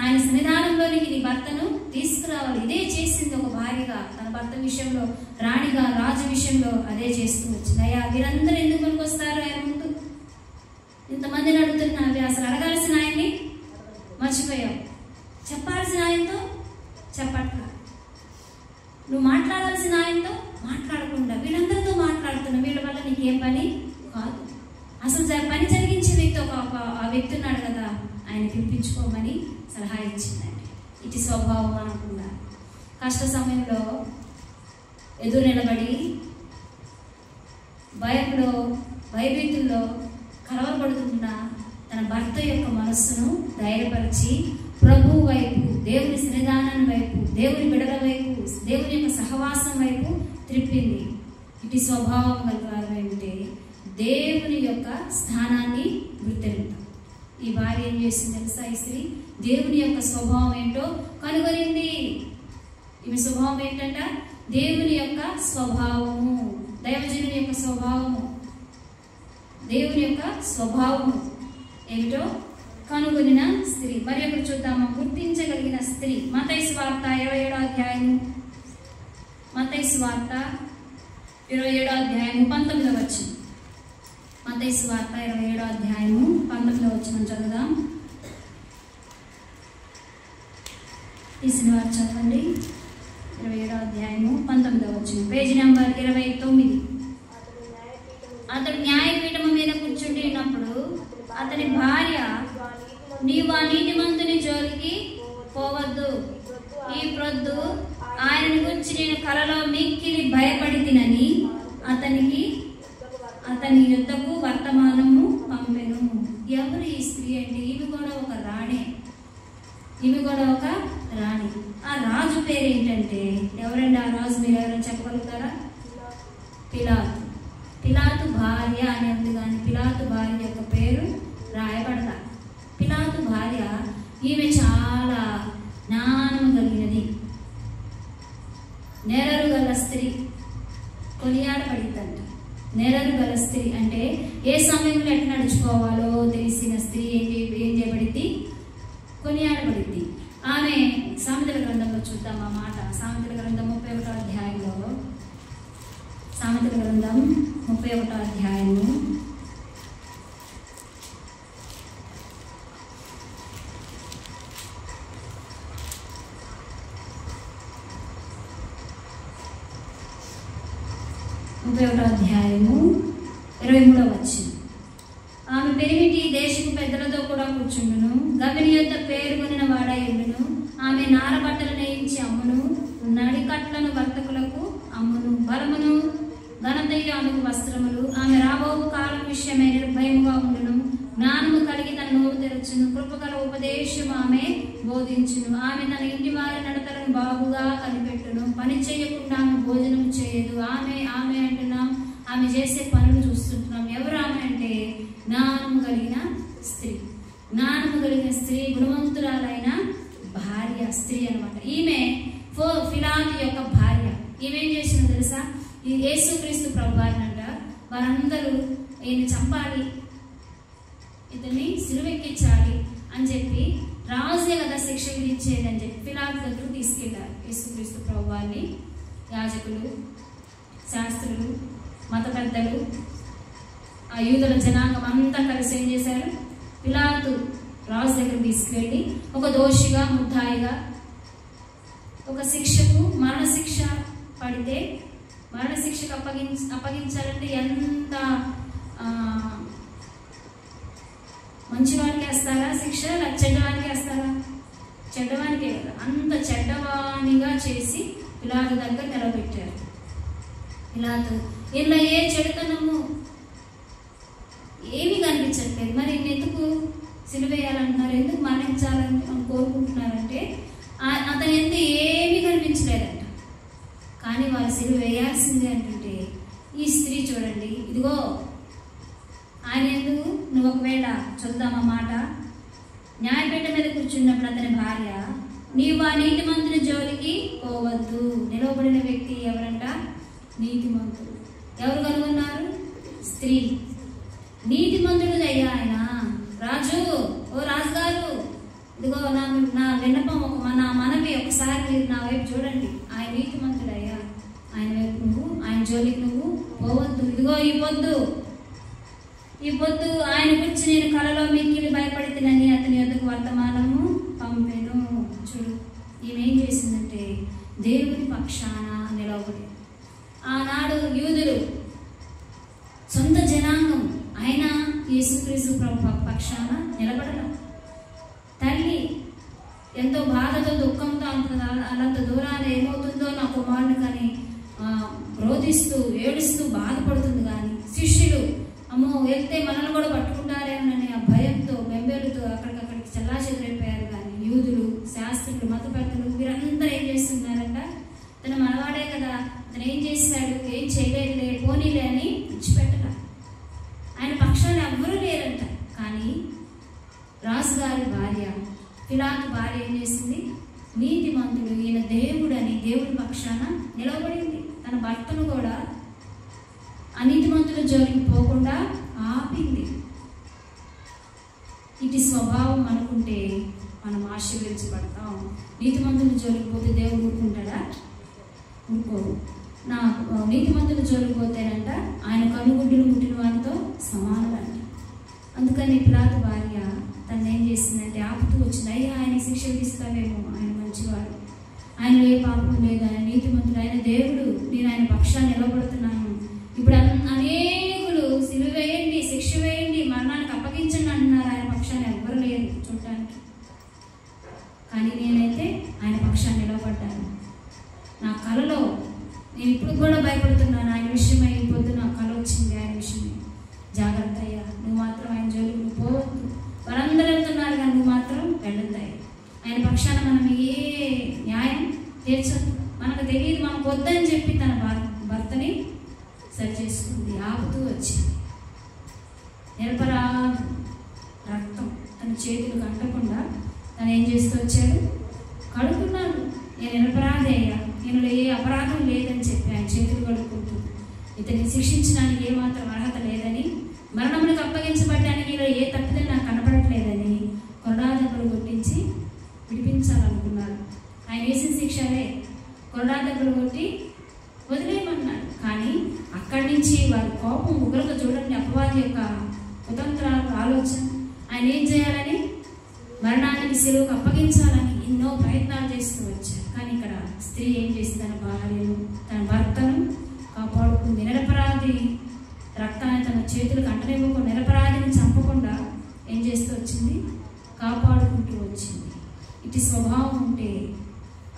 A: ఆయన సన్నిధానంలోనికి నీ భర్తను తీసుకురావాలి. ఇదే చేసింది ఒక భార్యగా తన భర్త విషయంలో, రాణిగా రాజు విషయంలో అదే చేస్తూ వచ్చింది. అయ్యా వీరందరూ ఎందుకు పనికొస్తారు ఆయన ముందు? ఇంతమందిని అడుగుతున్నా, అసలు అడగాల్సిన ఆయన్ని మర్చిపోయావు, చెప్పాల్సిన ఆయనతో చెప్పట్ల, నువ్వు మాట్లాడాల్సిన ఆయనతో మాట్లాడకుండా వీళ్ళందరితో మాట్లాడుతున్నావు. వీళ్ళ వల్ల నీకేం పని కాదు. అసలు పని జరిగించే వ్యక్తి ఆ వ్యక్తి ఉన్నాడు కదా, ఆయన పిలిపించుకోమని సలహా ఇచ్చిందండి. ఇటు స్వభావం అనుకున్నా కష్ట సమయంలో ఎదురు నిలబడి భయంలో భయభీతుల్లో కలవరపడుతున్న తన భర్త యొక్క మనస్సును ధైర్యపరిచి ప్రభువు వైపు, దేవుని సన్నిధానం వైపు, దేవుని బిడల వైపు, దేవుని యొక్క సహవాసం వైపు త్రిప్పింది. ఇటు స్వభావం కలగాలి అంటే దేవుని యొక్క స్థానాన్ని గుర్తెరుగుతాం. ఈ భార్య ఏం చేసింది తెలుసా? ఈ స్త్రీ దేవుని యొక్క స్వభావం ఏంటో కనుగొనింది. ఈమె స్వభావం ఏంటంట? దేవుని యొక్క స్వభావము, దైవజనుని యొక్క స్వభావము, దేవుని యొక్క స్వభావము ఏమిటో కనుగొనిన స్త్రీ. మరి ఒకటి చూద్దామా? గుర్తించగలిగిన స్త్రీ. మత్తయి సువార్త 27వ అధ్యాయము, మత్తయి సువార్త 27వ అధ్యాయము 19వ వచనం. మత్తయి సువార్త 27వ అధ్యాయము 19వ వచనం చదువుదాం. తీసిన వారు చదవండి. 27వ అధ్యాయము 19వ వచనం, పేజీ నెంబర్ 29. అతడు న్యాయపీఠము మీద కూర్చుంటున్నప్పుడు అతని భార్య, నీవు ఆ నీతిమంతుని జోలికి పోవద్దు, ఈ ప్రొద్దు ఆయనను గురించి నేను కలలో మిక్కిలి భయపడి తినని అతని యుద్ధకు వర్తమానము పంపెను. ఎవరు ఈ స్త్రీ అంటే? ఈమె కూడా ఒక రాణి. ఆ రాజు పేరు ఏంటంటే, ఎవరండి ఆ రాజు? మీరు ఎవరైనా చెప్పగలుగుతారా? పిలాతు భార్య అని ఉంది, కానీ పిలాతు భార్య యొక్క పేరు రాయబడదా. పిలాతు భార్య ఈమె చాలా జ్ఞానం కలిగినది, నేరరు గల స్త్రీ, కొనియాడబడిద్దంట. నేరరు గల స్త్రీ అంటే ఏ సమయంలో ఎట్లా నడుచుకోవాలో తెలిసిన స్త్రీ ఏం చేయబడిద్ది? కొనియాడబడిద్ది. ఆమె సామెతల గ్రంథంలో చూద్దాం ఆ మాట. సామెతల గ్రంథం 31వ అధ్యాయంలో, సామెతల గ్రంథం 31వ అధ్యాయము 31వ అధ్యాయము 23వ వచనం. ఆమె పెరిమిటి దేశపు పెద్దలతో కూడా కూర్చుండును, గవిని యొద్ద పేరుకొనిన వాడయుండును. ఆమె నారబట్టలు నేయించి అమ్మును, నడికట్లను వర్తకులకు అమ్మును. బలమును ఘనతయు ఆమెకు వస్త్రములు. ఆమె రాబో కాలం విషయమై నిర్భయముగా ఉండును. జ్ఞానము కలిగి తన నోరు తెరచును. కృపగల ఉపదేశము ఆమె బోధించును. ఆమె తన ఇంటి వారి నడతలను బాగుగా కనిపెట్టును. పని చేయకుండా ఆమె భోజనం చేయదు. ఆమె అంటున్నాం, ఆమె చేసే పనులు చూస్తుంటున్నాం. ఎవరు ఆమె అంటే జ్ఞానము కలిగిన స్త్రీ. జ్ఞానము కలిగిన స్త్రీ, గుణవంతురాలైన భార్య స్త్రీ అనమాట. ఈమె ఫిలాతు యొక్క భార్య. ఈమె ఏం చేసిందో తెలుసా? ఈ యేసుక్రీస్తు ప్రభువారినంట వారందరూ ఈయన చంపాలి, ఇతన్ని సిలువెక్కించాలి అని చెప్పి, రాజే కదా శిక్ష విధించేది అని చెప్పి ఫిలాతు దగ్గరకు తీసుకెళ్లారు యేసుక్రీస్తు ప్రభువారిని. యాజకులు, శాస్త్రులు, మత పెద్దలు, ఆ యూదుల జనాంగం అంతా కలిసి ఏం చేశారు? పిలాతు రాజు దగ్గర తీసుకెళ్ళి ఒక దోషిగా, ముద్దాయిగా, ఒక శిక్షకు మరణశిక్ష పడితే మరణశిక్షకు అప్పగించాలంటే ఎంత మంచివానికి వేస్తారా శిక్ష, చెడ్డవానికి వేస్తారా? చెడ్డవానికే కదా. అంత చెడ్డవానిగా చేసి పిలాతు దగ్గర నిలబెట్టారు. పిలాతు ఇలా ఏ చెడుతనము ఏమీ కనిపించట్లేదు, మరి ఎందుకు సిలువేయాలంటున్నారు, ఎందుకు మరణించాలని కోరుకుంటున్నారంటే అతని ఎందుకు ఏమీ కనిపించలేదంట. కానీ వారు సిలువ వేయాల్సిందే అంటుంటే ఈ స్త్రీ చూడండి, ఇదిగో ఆయన ఎందుకు, నువ్వు ఒకవేళ చూద్దామా మాట, న్యాయపీఠ మీద కూర్చున్నప్పుడు అతని భార్య, నీవు ఆ నీతిమంతుని జోలికి పోవద్దు. నిలవబడిన వ్యక్తి ఎవరంట? నీతిమంతుడు. ఎవరు కనుగొన్నారు? స్త్రీ. నీతిమంతుడు అయ్యా ఆయన. రాజు, ఓ రాజుగారు, ఇదిగో నా విన్నపం, నా మనవి ఒకసారి మీరు నా వైపు చూడండి. ఆయన నీతిమంతుడు అయ్యా, ఆయన వైపు నువ్వు, ఆయన జోలికి నువ్వు పోవద్దు. ఇదిగో ఈ పొద్దు ఆయన గురించి నేను కలలో మిక్కిలి భయపడితేనని అతని యొద్దకు వర్తమానము పంపెను. చూడు, ఈమెం చేసిందంటే దేవుని పక్షాన నిలబడి. ఆనాడు యూదులు సొంత జనాంగం, అయినా యేసుక్రీస్తు పక్షాన నిలబడల. తల్లి ఎంతో బాధతో, దుఃఖంతో అంత దూరాన ఏమవుతుందో నా కుమారుని కానీ రోధిస్తూ, ఏడుస్తూ బాధపడుతుంది. కానీ శిష్యులు అమ్మో వెళ్తే మనల్ని కూడా పట్టుకుంటారేమోనని ఆ భయంతో, బెంబేలుతో అక్కడికక్కడికి చెల్లాచెదరైపోయారు. కానీ యూదులు, శాస్త్రులు, మత పెద్దలు వీరందరూ ఏం చేస్తున్నారంట? తను మనవాడే కదా, తను ఏం చేశాడు, ఏం చేయలేదులే, పోనీలే అని విడిచిపెట్టరా. ఆయన పక్షాన్ని ఎవ్వరూ లేరంట. కానీ రాజుగారి భార్య, పిలాతు భార్య ఏం చేసింది? నీతిమంతుడు, ఈయన దేవుడని దేవుడి పక్షాన నిలబడింది. తన భర్తను కూడా అనీతిమంతుల జోలికి పోకుండా ఆపింది. ఇటు స్వభావం అనుకుంటే మనం ఆశీర్వదించబడతాం. నీతిమంతుల జోలికి పోతే దేవుడు ఊరుకుంటాడా? ఊరుకోడు. నా నీతిమంతుల జోలికి పోతేనంట ఆయన కనుగుడ్డులు ముట్టిన వారితో సమానులంట. అందుకని పిలాతు భార్య తను ఏం చేసిందంటే ఆపుతూ వచ్చింది. అయ్యా ఆయన శిక్ష విధిస్తావేమో, ఆయన మంచివాడు, ఆయన ఏ పాపం లేదు, ఆయన నీతిమంతుడు, ఆయన దేవుడు, నేను ఆయన పక్షాన్ని నిలబడుతున్నాను. ఇప్పుడు అనేకులు సిలువ వేయండి, శిక్ష వేయండి, మరణానికి అప్పగించండి అంటున్నారు. ఆయన పక్షాన్ని ఎవ్వరు లేదు చూడటానికి. కానీ నేనైతే ఆయన పక్షాన్ని నిలబడ్డాను. నా కలలో నేను ఇప్పుడు కూడా భయపడుతున్నాను. ఆయన విషయమై పొద్దు నా కళ వచ్చింది, ఆయన విషయమై. జాగ్రత్త అయ్యా, నువ్వు మాత్రం ఆయన జోలికి నువ్వు పోవద్దు. వారందరూ వెళ్తున్నారు కానీ నువ్వు మాత్రం వెళ్ళొద్దాయి. ఆయన పక్షాన మనం ఏ న్యాయం తీర్చదు. మనకు తెలియదు, మనకు వద్దని చెప్పి తన భర్తని సరి చేసుకుంది. ఆపుతూ వచ్చింది. నిరపరా రక్తం తన చేతులకు అంటకుండా తను ఏం చేస్తూ వచ్చాడు? కడుక్కున్నాను, నేను నిరపరాధి అయ్యా, నేను ఏ అపరాధం లేదని చెప్పి ఆయన చేతులు కడుక్కుంటూ, ఇతన్ని శిక్షించడానికి ఏమాత్రం అర్హత లేదని, మరణమునికి అప్పగించబడ్డానికి ఇలా ఏ తప్పుదని నాకు కనపడట్లేదని కొరడా దెబ్బలు కొట్టించి విడిపించాలనుకున్నాడు. ఆయన వేసిన శిక్షలే కొరడా దెబ్బలు కొట్టి వదిలేయమన్నాడు. కానీ అక్కడి నుంచి వారి కోపం ఉగ్రత చూడండి, అపవాది యొక్క కుతంత్రాలకు ఆలోచన. ఆయన ఏం చేయాలని? మరణానికి సిలువకు అప్పగించాలని ఎన్నో ప్రయత్నాలు చేస్తూ వచ్చారు. కానీ ఇక్కడ స్త్రీ ఏం చేసి తన భార్యను, తన భర్తను కాపాడు కాపాడుకుంది. నిరపరాధి రక్తాన్ని తన చేతులకు అంటనివ్వకుండా, నిరపరాధిని చంపకుండా ఏం చేస్తూ వచ్చింది? కాపాడుకుంటూ వచ్చింది. ఇటు స్వభావం ఉంటే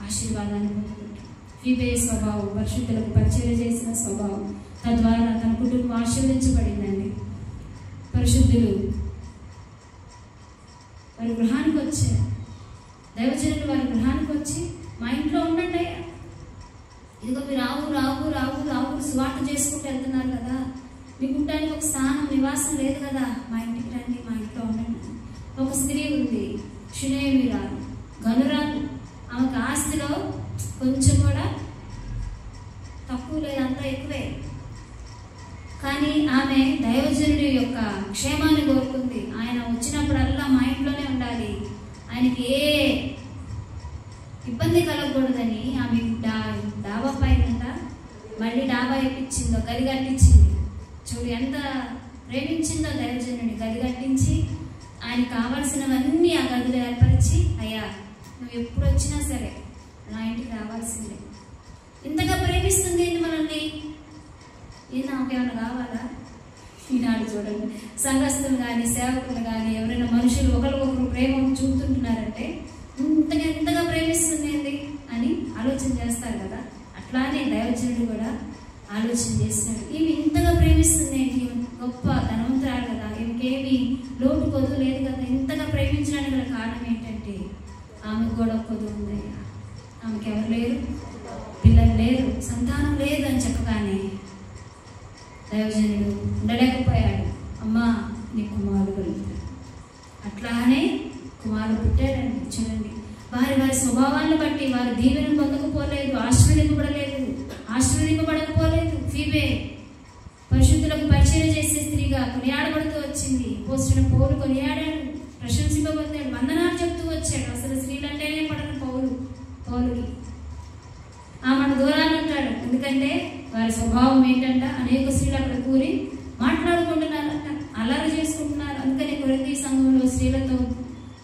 A: ఆశీర్వాదాన్ని పొందుకుంటాం. ఫీబే స్వభావం, పరిశుద్ధులకు పరిచర్య చేసిన స్వభావం, తద్వారా తన కుటుంబం ఆశీర్వదించబడిందండి. పరిశుద్ధులు వారి గృహానికి వచ్చారు. దైవజనులు వారి గృహానికి వచ్చి, మా ఇంట్లో ఉండండి అయ్యా, ఇదిగో మీరు రావు సువార్త చేసుకుంటూ వెళ్తున్నారు కదా, మీకు ఉండడానికి ఒక స్థానం, నివాసం లేదు కదా, మా ఇంటికి రండి, మా ఇంట్లో ఉండండి. ఒక స్త్రీ ఉంది, షునేమిరాలు, గనురాలు. ఆమెకు ఆస్తిలో కొంచెం కూడా తక్కువ లేదు, అంతా ఎక్కువే. కానీ ఆమె దైవజనుడి యొక్క క్షేమాన్ని కోరుకుంది. ఆయన వచ్చినప్పుడల్లా మా ఇంట్లోనే ఉండాలి, ఆయనకి ఏ ఇబ్బంది కలగకూడదని ఆమె డాబా పైన మళ్ళీ డాబా వేయించిందో, గది కట్టించింది. చూడు ఎంత ప్రేమించిందో దైవజనుడిని. గది కట్టించి ఆయనకు కావాల్సినవన్నీ ఆ గదిలో ఏర్పరిచి, అయ్యా నువ్వు ఎప్పుడు వచ్చినా సరే నా ఇంటికి రావాల్సిందే. ఇంతగా ప్రేమిస్తుంది ఏంటి మనల్ని? ఏంటి ఆమెకేమైనా కావాలా? ఈనాడు చూడండి, సంఘస్థులు కానీ సేవకులు కానీ ఎవరైనా మనుషులు ఒకరికొకరు ప్రేమ చూపుతుంటున్నారంటే ఇంతగా ప్రేమిస్తుంది ఏంటి అని ఆలోచన చేస్తారు కదా. అట్లానే దైవజనుడు కూడా ఆలోచన చేస్తున్నాడు. ఈమె ఇంతగా ప్రేమిస్తుంది ఏంటి? గొప్ప ధనవంతురాలు కదా, ఈమెకేమి లోటు కొదువు లేదు కదా. ఇంతగా ప్రేమించడానికి గల కారణం ఏంటంటే ఆమెకు కూడా కొదువు ఉందయ్యా. ఆమెకి ఎవరు లేరు, పిల్లలు లేరు, సంతానం లేదు అని చెప్పగానే దైవజనుడు ఉండలేకపోయాడు. అమ్మా నీ కుమారుడు కలుగుతాడు. అట్లానే కుమారుడు పుట్టాడండి. చూడండి, వారి స్వభావాన్ని బట్టి వారి దీవెన పొందకపోలేదు, ఆశీర్వదింపబడకపోలేదు. ఫీబే పరిశుద్ధులకు పరిచర్య చేసే స్త్రీగా కొనియాడబడుతూ వచ్చింది. పోస్టుల పౌలు కొనియాడాడు, ప్రశంసింపబడ్డాడు, వందనాలు చెప్తూ వచ్చాడు. అసలు స్త్రీలంటేనే పడను పౌలుకి. ఆమెను దూరాన్ని ఉంటాడు. ఎందుకంటే వారి స్వభావం ఏంటంట, అనేక స్త్రీలు అక్కడ కూరి మాట్లాడుకుంటున్నారంట, అల్లరి చేసుకుంటున్నారు. అందుకని కొరింథీ సంఘంలో స్త్రీలతో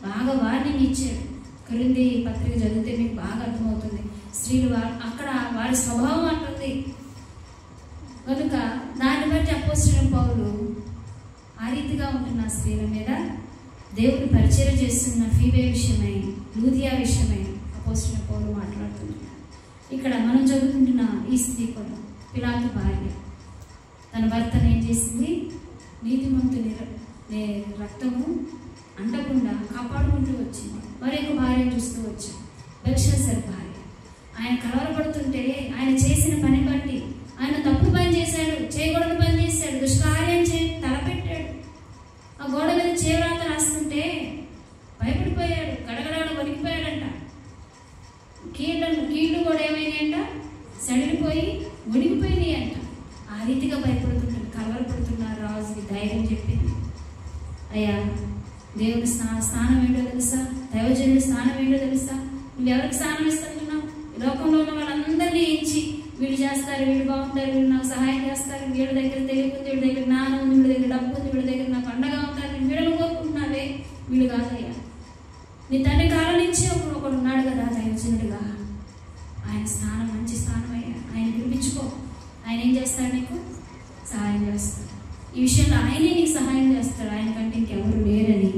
A: బాగా వార్నింగ్ ఇచ్చాడు. కొరింథీ పత్రిక చదివితే మీకు బాగా అర్థమవుతుంది. స్త్రీలు అక్కడ వారి స్వభావం అంటుంది. కనుక దాన్ని బట్టి అపోస్తలుడైన పౌలు ఆ రీతిగా ఉంటున్న స్త్రీల మీద దేవుడు పరిచర్య చేస్తున్న ఫీబే విషయమై, లూదియా విషయమై అపోస్తలుడైన పౌలు మాట్లాడుతుంటున్నాడు. ఇక్కడ మనం చదువుకుంటున్న ఈ స్త్రీ కూడా పిలాతు భార్య. తన భర్తను ఏం చేసింది? నీతిమంతుని రక్తము అంటకుండా కాపాడుకుంటూ వచ్చింది. మరొక భార్యను చూస్తూ వచ్చాడు, బెల్షస్సర్ భార్య. ఆయన కలవరపడుతుంటే ఆయన చేసిన పని బట్టి, ఆయన తప్పుడు పని చేశాడు, చేయకూడని పని చేశాడు, దుష్కార్యం తలపెట్టాడు. ఆ గోడ మీద చేవ్రాత రాస్తుంటే భయపడిపోయాడు, గడగడాడు వణికిపోయాడంట. కీళ్ళు కూడా ఏమైనాయంట? సడిలిపోయి మునిగిపోయినాయి అంట. ఆ రీతిగా భయపడుతున్నాడు, కలవరపడుతున్నారు. రాజుకి ధైర్యం చెప్పింది, అయ్యా దేవుడి స్థానం ఏంటో తెలుసా, దైవజనుడి స్థానం ఏంటో తెలుసా, నువ్వెవరికి స్థానం ఇస్తుంటున్నావు? లోకంలో ఉన్న వాళ్ళందరినీ ఇచ్చి, వీళ్ళు చేస్తారు, వీళ్ళు బాగుంటారు, వీళ్ళు నాకు సహాయం చేస్తారు, వీళ్ళ దగ్గర తెలియకుంది, వీళ్ళ దగ్గర జ్ఞానం ఉంది, వీళ్ళ దగ్గర డబ్బు ఉంది, వీళ్ళ దగ్గర నాకు అండగా ఉంటారు, వీళ్ళని కోరుకుంటున్నావే. వీళ్ళు కాదయ్యా, నీ తండ్రి కాలం నుంచి ఒకడు ఉన్నాడు కదా దైవజనుడిగా, ఆయన స్థానం మంచి స్థానం అయ్యా, ఆయన పిలిపించుకో, ఆయన ఏం చేస్తాడు? నీకు సహాయం చేస్తాడు. ఈ విషయంలో ఆయనే నీకు సహాయం చేస్తాడు, ఆయన కంటే ఇంకెవరు లేరని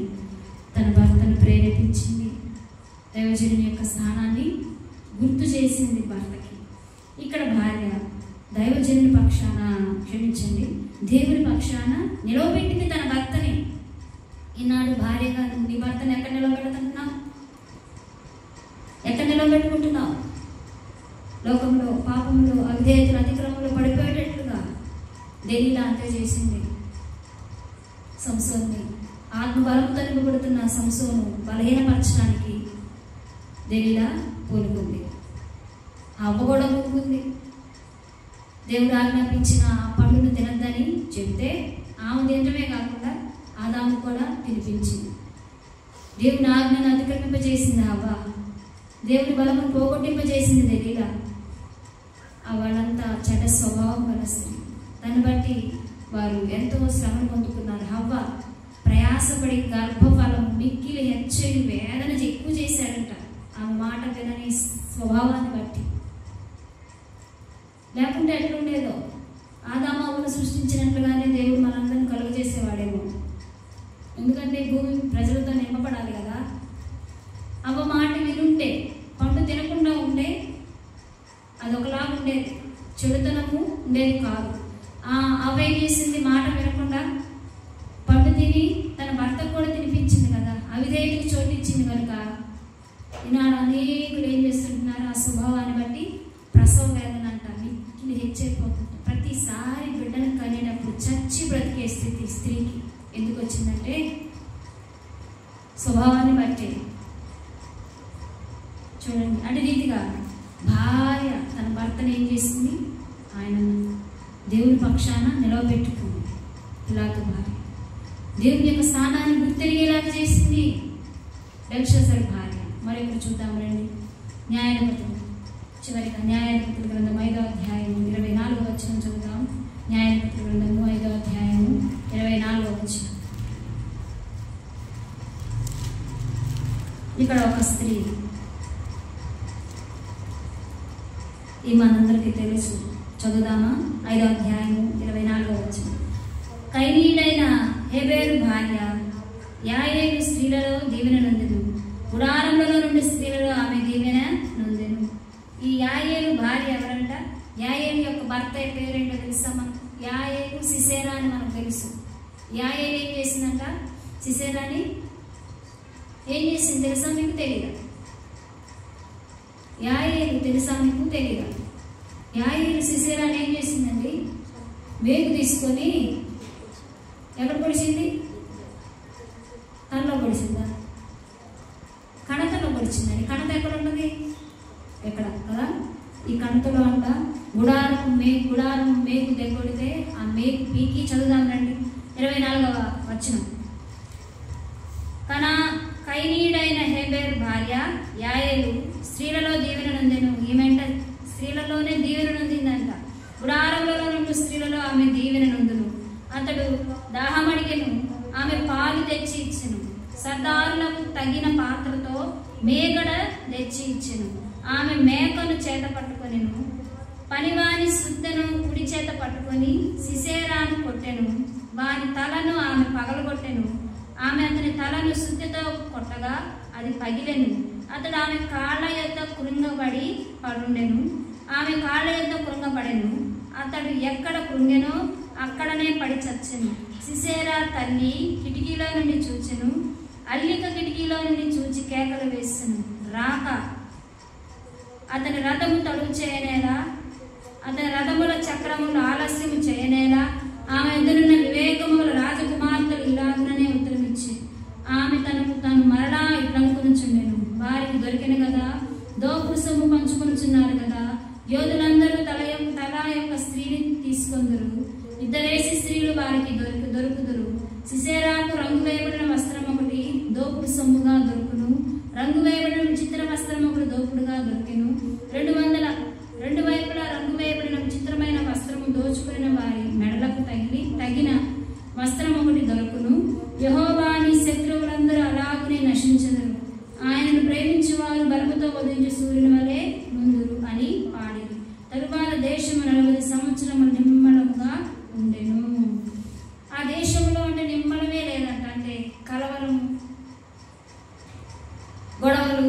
A: తన భర్తను ప్రేరేపించింది. దైవజనుని యొక్క స్థానాన్ని గుర్తు చేసింది భర్తకి. ఇక్కడ భార్య దైవజనుని పక్షాన, క్షమించండి, దేవుని పక్షాన నిలవబెట్టింది తన భర్తని. ఈనాడు భార్యగా నీ భర్తను ఎక్కడ నిలబెడుతున్నావు? ఎక్కడ నిలబెట్టుకుంటున్నావు? లోకంలో, పాపంలో, అవిధేయతలు, అతిక్రమంలో పడిపోయేటట్లుగా దెలీలా అంతే చేసింది సంసోన్ని. ఆత్మబలంతో నింపబడుతున్న సంసోను బలహీనపరచడానికి దెలీలా పూనుకుంది. అవ్వ కూడా పూనుకుంది. దేవుడు ఆజ్ఞాపించిన ఆ పండును తినద్దని చెప్తే ఆమె తినటమే కాకుండా ఆదాము కూడా తినిపించింది. దేవుని ఆజ్ఞను అతిక్రమింపజేసింది అవ్వ. దేవుని బలమును పోగొట్టింపజేసింది దెలీలా. వాళ్ళంతా చెడ్డ స్వభావం గల స్త్రీ. దాన్ని బట్టి వారు ఎంతో శ్రమను పొందుకున్నారు. హవ్వ ప్రయాసపడి గర్భఫలం మిక్కిలి హెచ్చరి వేదన ఎక్కువ చేశాడంట ఆమె మాట వినని స్వభావాన్ని బట్టి. లేకుంటే ఎట్లుండేదో ఆదామవ్వను సృష్టించినట్లుగానే దేవుడు మనందరిని కలుగజేసేవాడేమో. ఎందుకంటే భూమి ప్రజలతో నింపబడాలి కదా. అవ్వ మాట వినుంటే, పండు తినకుండా ఉంటే అదొకలాగా ఉండేది, చెడుతనము ఉండేది కాదు. అవ్వ ఏం చేసింది? మాట వినకుండా పండు తిని తన భర్తకు కూడా తినిపించింది కదా. అవిధేయతకి చోటు ఇచ్చింది కనుక ఈనాడు అనేకులు ఏం చేస్తుంటున్నారు? ఆ స్వభావాన్ని బట్టి ప్రసవ వేదన అంట మిక్కిలి హెచ్చైపోతుంటారు. ప్రతిసారి బిడ్డను కనేటప్పుడు చచ్చి బ్రతికే స్థితి స్త్రీకి ఎందుకు వచ్చిందంటే స్వభావాన్ని బట్టి. చూడండి, అటు రీతిగా భార్య తన భర్తను ఏం చేసింది? ఆయన దేవుని పక్షాన నిలవబెట్టుకుంది. పిలాతు భార్య దేవుని యొక్క స్థానాన్ని గుర్తెరిగేలాగా చేసింది బెల్షస్సరు భార్య. మరి ఇప్పుడు చూద్దాం రండి. న్యాయాధిపతులు, చివరిగా న్యాయాధిపతుల గ్రంథం 5వ అధ్యాయము 24వ వచనం చదువుతాం. న్యాయాధిపతుల గ్రంథము 5వ అధ్యాయము 24వ వచనం. ఇక్కడ ఒక స్త్రీ, ఈ మనందరికీ తెలుసు, చదువుదామా? 5వ అధ్యాయము 24వ వచనం. కైనీయుడైన హెబెరు భార్య యాయేలు స్త్రీలలో దీవెన నొందెను, గుడారంలో నుండి స్త్రీలలో ఆమె దీవెన నొందెను. ఈ యాయేలు భార్య ఎవరంట? యాయేలు యొక్క భర్త పేరేంటో తెలుసా మనకు? యాయేలు సిసేరా అని మనకు తెలుసు. యాయేలు ఏం చేసిందంట? సిసేరాని ఏం చేసింది తెలుసా మీకు? తెలియదా? యాయేలు తెలుసా మీకు? తెలియదా? యాయేలు సిసేరాని ఏం చేసిందండి? వేగు తీసుకొని ఎక్కడ పొడిచింది? కళ్ళలో పొడిచిందా? కణతలో పొడిచిందని. కణత ఎక్కడ ఉన్నది? ఎక్కడ కదా? ఈ కణతలో అంట గుడారం మేకు దగ్గొడితే ఆ మేకు పీకి. చదువుదాం రండి 24వ వచనం. కైనీయుడైన హెబెరు భార్య యాయేలు స్త్రీలలో దీవెన నొందెను. ఈమెంట స్త్రీలలోనే దీవెన నొందిందంట. గుడారంలో నుండి స్త్రీలలో ఆమె దీవెన నొందును. అతడు దాహమడిగెను, ఆమె పాలు తెచ్చి ఇచ్చెను. సర్దారులకు తగిన పాత్రతో మేగడ తెచ్చి ఇచ్చెను. ఆమె మేకను చేత పట్టుకొనెను, పనివాని సుద్దను కుడి చేత పట్టుకొని సిసేరాను కొట్టెను. వాని తలను ఆమె పగలగొట్టెను. ఆమె అతని తలను సుద్దెతో కొట్టగా అది పగిలెను. అతడు ఆమె కాళ్ళ యొద్ద కృంగబడి పడుండెను. ఆమె కాళ్ళ యొద్ద కృంగబడెను. అతడు ఎక్కడ కృంగెనో అక్కడనే పడి చచ్చెను. సిసేరా తల్లి కిటికీలో నుండి చూచెను. అల్లిక కిటికీలో నుండి చూచి కేకలు వేసెను. రాక అతని రథము తడువు చేయనేలా, అతని రథముల చక్రములు ఆలస్యము చేయనేలా. ఆమె ఎదురున్న వివేకముల రాజకుమార్తెలు ఇలాగుననే ఉత్తరమిచ్చి ఆమె తనకు తాను మరలా ఇట్లనుకునిచుండెను. వారికి దొరికిన కదా, దోపుడు సొమ్ము పంచుకొనుచున్నారు కదా. యోధులందరూ తల యొక్క స్త్రీని తీసుకొందురు. ఇద్దరేసి స్త్రీలు వారికి దొరుకుదురు. సిసేరాకు రంగు వేయబడిన వస్త్రం ఒకటి దోపుడు సొమ్ముగా దొరుకును. రంగు వేయబడిన విచిత్ర వస్త్రం ఒకటి దోపుడుగా దొరికెను. 2 వైపులా రంగు వేయబడిన విచిత్రమైన వస్త్రము దోచుకున్న వారి మెడలకు తగిన వస్త్రం ఒకటి దొరుకును. యెహోవా నీ శత్రువులందరూ అలాగునే నశించెదరు. ఆయనను ప్రేమించు వారు బలముతో ఉదయించు సూర్యుని వలె నుందురు అని పాడిరి. తరువాత దేశము 40 సంవత్సరములు నిమ్మలముగా ఉండెను. ఆ దేశంలో అంటే నిమ్మలమే లేదంట. అంటే కలవరము, గొడవలు,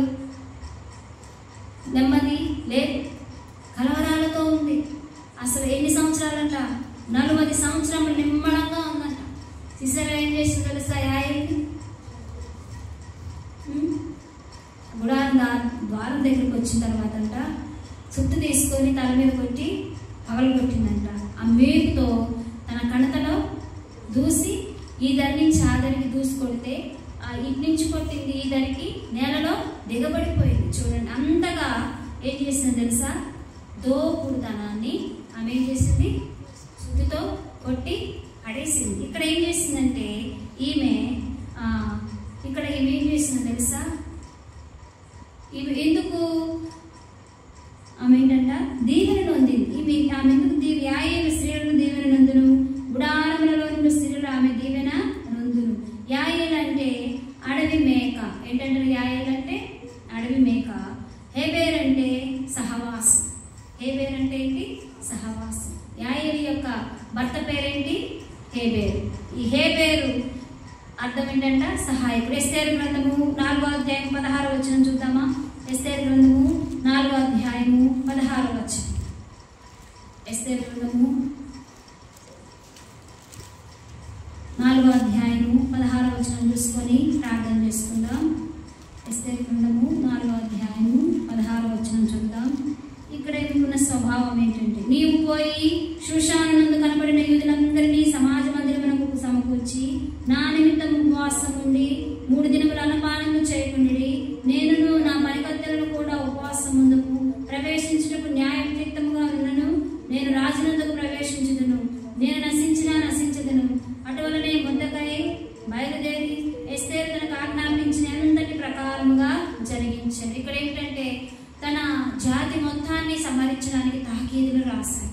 A: నెమ్మది లేదు, కలవరాలతో ఉంది. అసలు ఎన్ని సంవత్సరాలంట? 40 సంవత్సరములు నిమ్మలంగా ఉందంట. సిసేరా ఏం చేసి తెలుసా? యాయేలుని గుడారం ద్వారం దగ్గరికి వచ్చిన తర్వాత అంట సుత్తు తీసుకొని తల మీద కొట్టి పగలు కొట్టిందంట. ఆ మేకుతో తన కణతలో దూసి ఈ దరి నుంచి ఆ దరికి దూసి కొడితే ఇటు నుంచి కొట్టింది ఈ దరికి నేలలో దిగబడిపోయింది. చూడండి, అంతగా ఏం చేసింది తెలుసా? దోపుడుతనాన్ని ఆమె ఏం చేసింది? సుత్తితో కొట్టి పడేసింది. ఇక్కడ ఏం చేసిందంటే ఈమె ఏం చేసింది తెలుసా? ఈమె ఎందుకు ఆమె ఏంటంట? దీవెన నొందింది. ఆమె ఎందుకు యాయేలు స్త్రీలను దీవెన నొందును. గుడారములలో నుండి స్త్రీలు ఆమె దీవెన నొందును. యాయేలు అంటే అడవి మేక. ఏంటంటే యాయేలు అంటే అడవి మేక. హెబెరు అంటే సహవాసం. హెబెరు అంటే ఏంటి? సహవాసం. యాయేలు యొక్క భర్త పేరేంటి? హేబేరు. ఈ హేబేరు అర్థం ఏంటంట? సహాయకుడు. ఎస్తేరు గ్రంథము 4వ అధ్యాయం 16వ వచనం చూద్దామా? ఎస్తేరు గ్రంథము 4వ అధ్యాయము 16వ వచనం. ఎస్తేరు గ్రంథము 4వ అధ్యాయము 16వ వచనం చూసుకొని ప్రార్థన చేసుకుందాం. ఎస్తేరు గ్రంథము 4వ అధ్యాయము 16వ వచనం చూద్దాం. ఇక్కడ ఉన్న స్వభావం ఏంటంటే, నీవు పోయి షూషానునందు కనబడిన యూదులందరినీ సమాజ మందిరమునకు సమకూర్చి నా నిమిత్తం ఉపవాసం ఉండి 3 దినములు అన్నపానము చేయకుండి, నేనును నా పనికత్తెలను కూడా ఉపవాసం ముందుకు ప్రవేశించుటకు న్యాయయుక్తముగా ఉన్నను. నేను రాజునందుకు ప్రవేశించుదును, నేను నశించదను. అటువలనే మొర్దెకై బయలుదేరి ఎస్తేరు తనకు ఆజ్ఞాపించిన అంతటి ప్రకారముగా జరిగించాడు. ఇక్కడ ఏంటంటే, తన జాతి మొత్తాన్ని సంహరించడానికి తాకీదులు రాశాడు.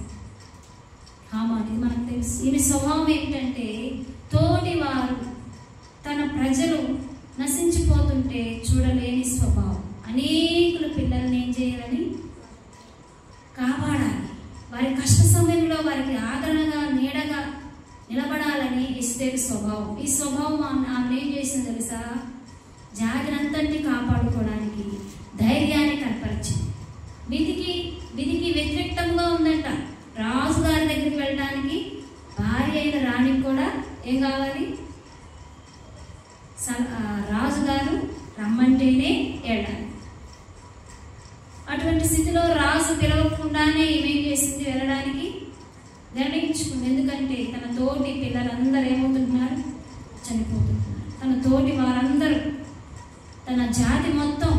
A: ఇది మనకు తెలుసు. ఈయన స్వభావం ఏంటంటే, తోటి వారు తన ప్రజలు నశించిపోతుంటే చూడలేని స్వభావం. అనేకుల పిల్లల్ని ఏం చేయాలని? కాపాడాలి. వారి కష్ట సమయంలో వారికి ఆదరణగా నీడగా నిలబడాలని ఎస్తేరు స్వభావం. ఈ స్వభావం ఆమె ఏం చేసింది తెలుసా? జాతినంతటిని కాపాడుకోవడానికి ధైర్యాన్ని కనపరిచింది. విధికి వ్యతిరేక్తంగా ఉందంట. రాజుగారి దగ్గరికి వెళ్ళడానికి భార్య అయిన రాణికి కూడా ఏం కావాలి? రాజుగారు రమ్మంటేనే వెళ్ళాలి. అటువంటి స్థితిలో రాజు పిలవకుండానే ఏమేం చేసింది? వెళ్ళడానికి నిర్ణయించుకుంది. ఎందుకంటే తన తోటి పిల్లలందరూ ఏమవుతుంటున్నారు? చనిపోతున్నారు. తన తోటి వారందరూ, తన జాతి మొత్తం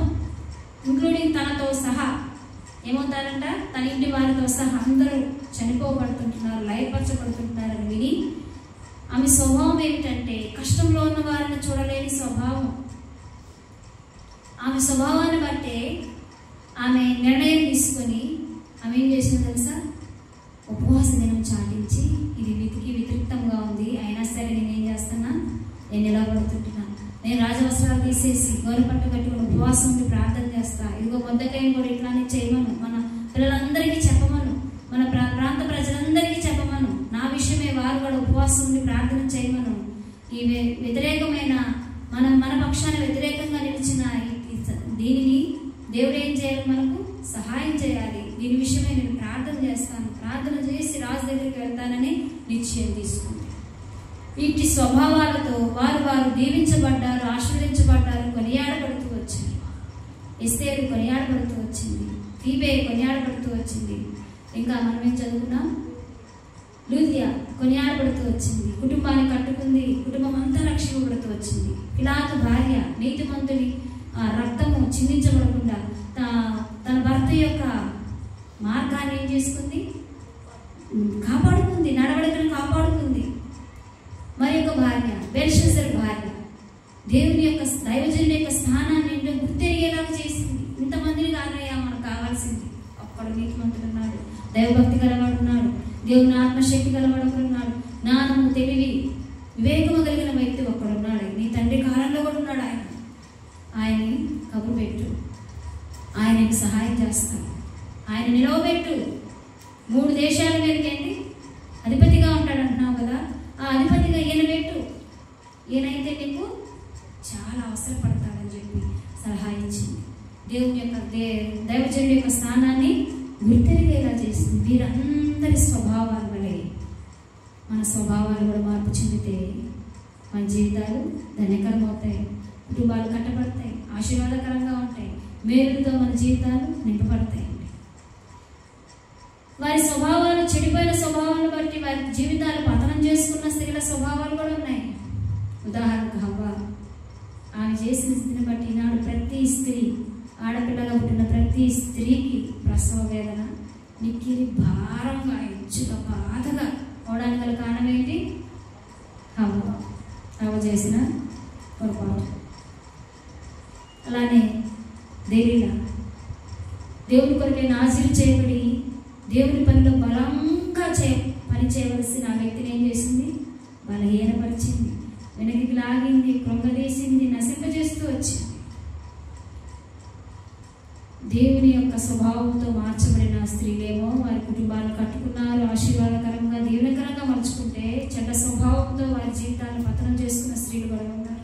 A: ఇంక్లూడింగ్ తనతో సహా ఏమవుతారంట? తన ఇంటి వారితో సహా అందరూ చనిపోబడుతుంటున్నారు, లయపరచబడుతుంటున్నారని విని ఆమె స్వభావం ఏమిటంటే, కష్టంలో ఉన్న వారిని చూడలేని స్వభావం. ఆమె స్వభావాన్ని బట్టే ఆమె నిర్ణయం తీసుకొని ఆమె ఏం చేసిందో తెలుసా? ఉపవాస దినం చాటించి, ఇది విధికి వ్యతిరేక్తంగా ఉంది, అయినా సరే నేనేం చేస్తున్నా? నేను నిలబడుతుంటున్నాను. నేను రాజవస్త్రాలు తీసేసి గోరుపట్టు కట్టుకుని ఉపవాసం ఉండి ప్రార్థన చేస్తా. ఇదిగో మొద్దకాయ కూడా ఇట్లానే చేయమను, మన పిల్లలందరికీ చెప్పమను, మన ప్రాంత ప్రజలందరికీ చెప్పమను, నా విషయమే వారు కూడా ఉపవాసం ఉండి ప్రార్థన చేయమను. ఈ వ్యతిరేకమైన మన పక్షాన వ్యతిరేకంగా నిలిచిన దీనిని దేవుడు ఏం చేయాలి? మనకు సహాయం చేయాలి. దీని విషయమే నేను ప్రార్థన చేస్తాను, ప్రార్థన చేసి రాజు దగ్గరికి వెళ్తానని నిశ్చయం తీసుకుంది. ఇట్టి స్వభావాలతో వారు దీవించబడ్డారు, ఆశీర్వదించబడ్డారు, కొనియాడబడుతూ వచ్చారు. ఎస్తేరు కొనియాడబడుతూ వచ్చింది, ఫీబే కొనియాడబడుతూ వచ్చింది. ఇంకా మనం ఏం చదువుకున్నాం? లూదియా కొనియాడబడుతూ వచ్చింది, కుటుంబాన్ని కట్టుకుంది, కుటుంబం అంతా రక్షింపబడుతూ వచ్చింది. పిలాతు భార్య నీతిమంతుని రక్తము చిందించబడకుండా తన భర్త యొక్క మార్గాన్ని ఏం చేసుకుంది? కాపాడుకుంది, నడవడికను కాపాడుకుంది. మరి యొక్క భార్య బెల్షస్సరు భార్య దేవుని యొక్క దైవజనుని యొక్క స్థానాన్ని ఏంటో గుర్తెరిగేలాగా చేసింది. ఇంతమందిని కాదయ్యా మనకు కావాల్సింది. ఒక్కడు నీతిమంతుడు ఉన్నాడు, దైవభక్తి గలవాడు ఉన్నాడు, దేవుని ఆత్మశక్తి గలవాడు ఉన్నాడు, జ్ఞానము, తెలివి, వివేకము కలిగిన వ్యక్తి ఒక్కడున్నాడు. నీ తండ్రి కాలంలో కూడా ఉన్నాడు. ఆయన్ని కబురు పెట్టు, ఆయనకి సహాయం చేస్తాడు, ఆయన నిలవబెట్టు. 3 దేశాల మీదకి ఏంటి అధిపతిగా ఉంటాడు అంటున్నావు కదా, ఆ అధిపతిగా ఈయన పెట్టు, ఈయనైతే నీకు చాలా అవసరపడతాడని చెప్పి సలహా ఇచ్చింది. దేవుని యొక్క దైవజనుడి యొక్క స్థానాన్ని గుర్తెరిగేలా చేసింది. వీరందరి స్వభావాల వలె మన స్వభావాలు కూడా మార్పు చెందితే మన జీవితాలు ధన్యకరమవుతాయి, కుటుంబాలు కట్టబడతాయి, ఆశీర్వాదకరంగా ఉంటాయి, మేలుతో మన జీవితాలు నింపబడతాయండి. వారి స్వభావాలు, చెడిపోయిన స్వభావాలను బట్టి వారి జీవితాలు పతనం చేసుకున్న స్త్రీల స్వభావాలు కూడా ఉన్నాయి. ఉదాహరణకు హవ్వ, ఆమె చేసిన స్థితిని బట్టి ఈనాడు ప్రతి స్త్రీ, ఆడపిల్లగా పుట్టిన ప్రతి స్త్రీకి ప్రసవ వేదన, మిక్కిలి భారంగా, ఇచ్చుగా, బాధగా అవడానికి గల కారణం ఏంటి? హవ్వ చేసిన పొరపాటు. అలానే దేవీలా దేవుని కొరకే నాజీరు చేయబడి దేవుని పనిలో బలంగా పని చేయవలసిన ఆ వ్యక్తిని ఏం చేసింది? బలహీనపరిచింది, వెనక్కి లాగింది, కృంగదీసింది, నశింపజేస్తూ వచ్చింది. దేవుని యొక్క స్వభావంతో మార్చబడిన స్త్రీలేమో వారి కుటుంబాలను కట్టుకున్నారు, ఆశీర్వాదకరంగా దీవెనకరంగా మలుచుకుంటే చెడ్డ స్వభావంతో వారి జీవితాలను పతనం చేసుకున్న స్త్రీలు కూడా ఉన్నారు.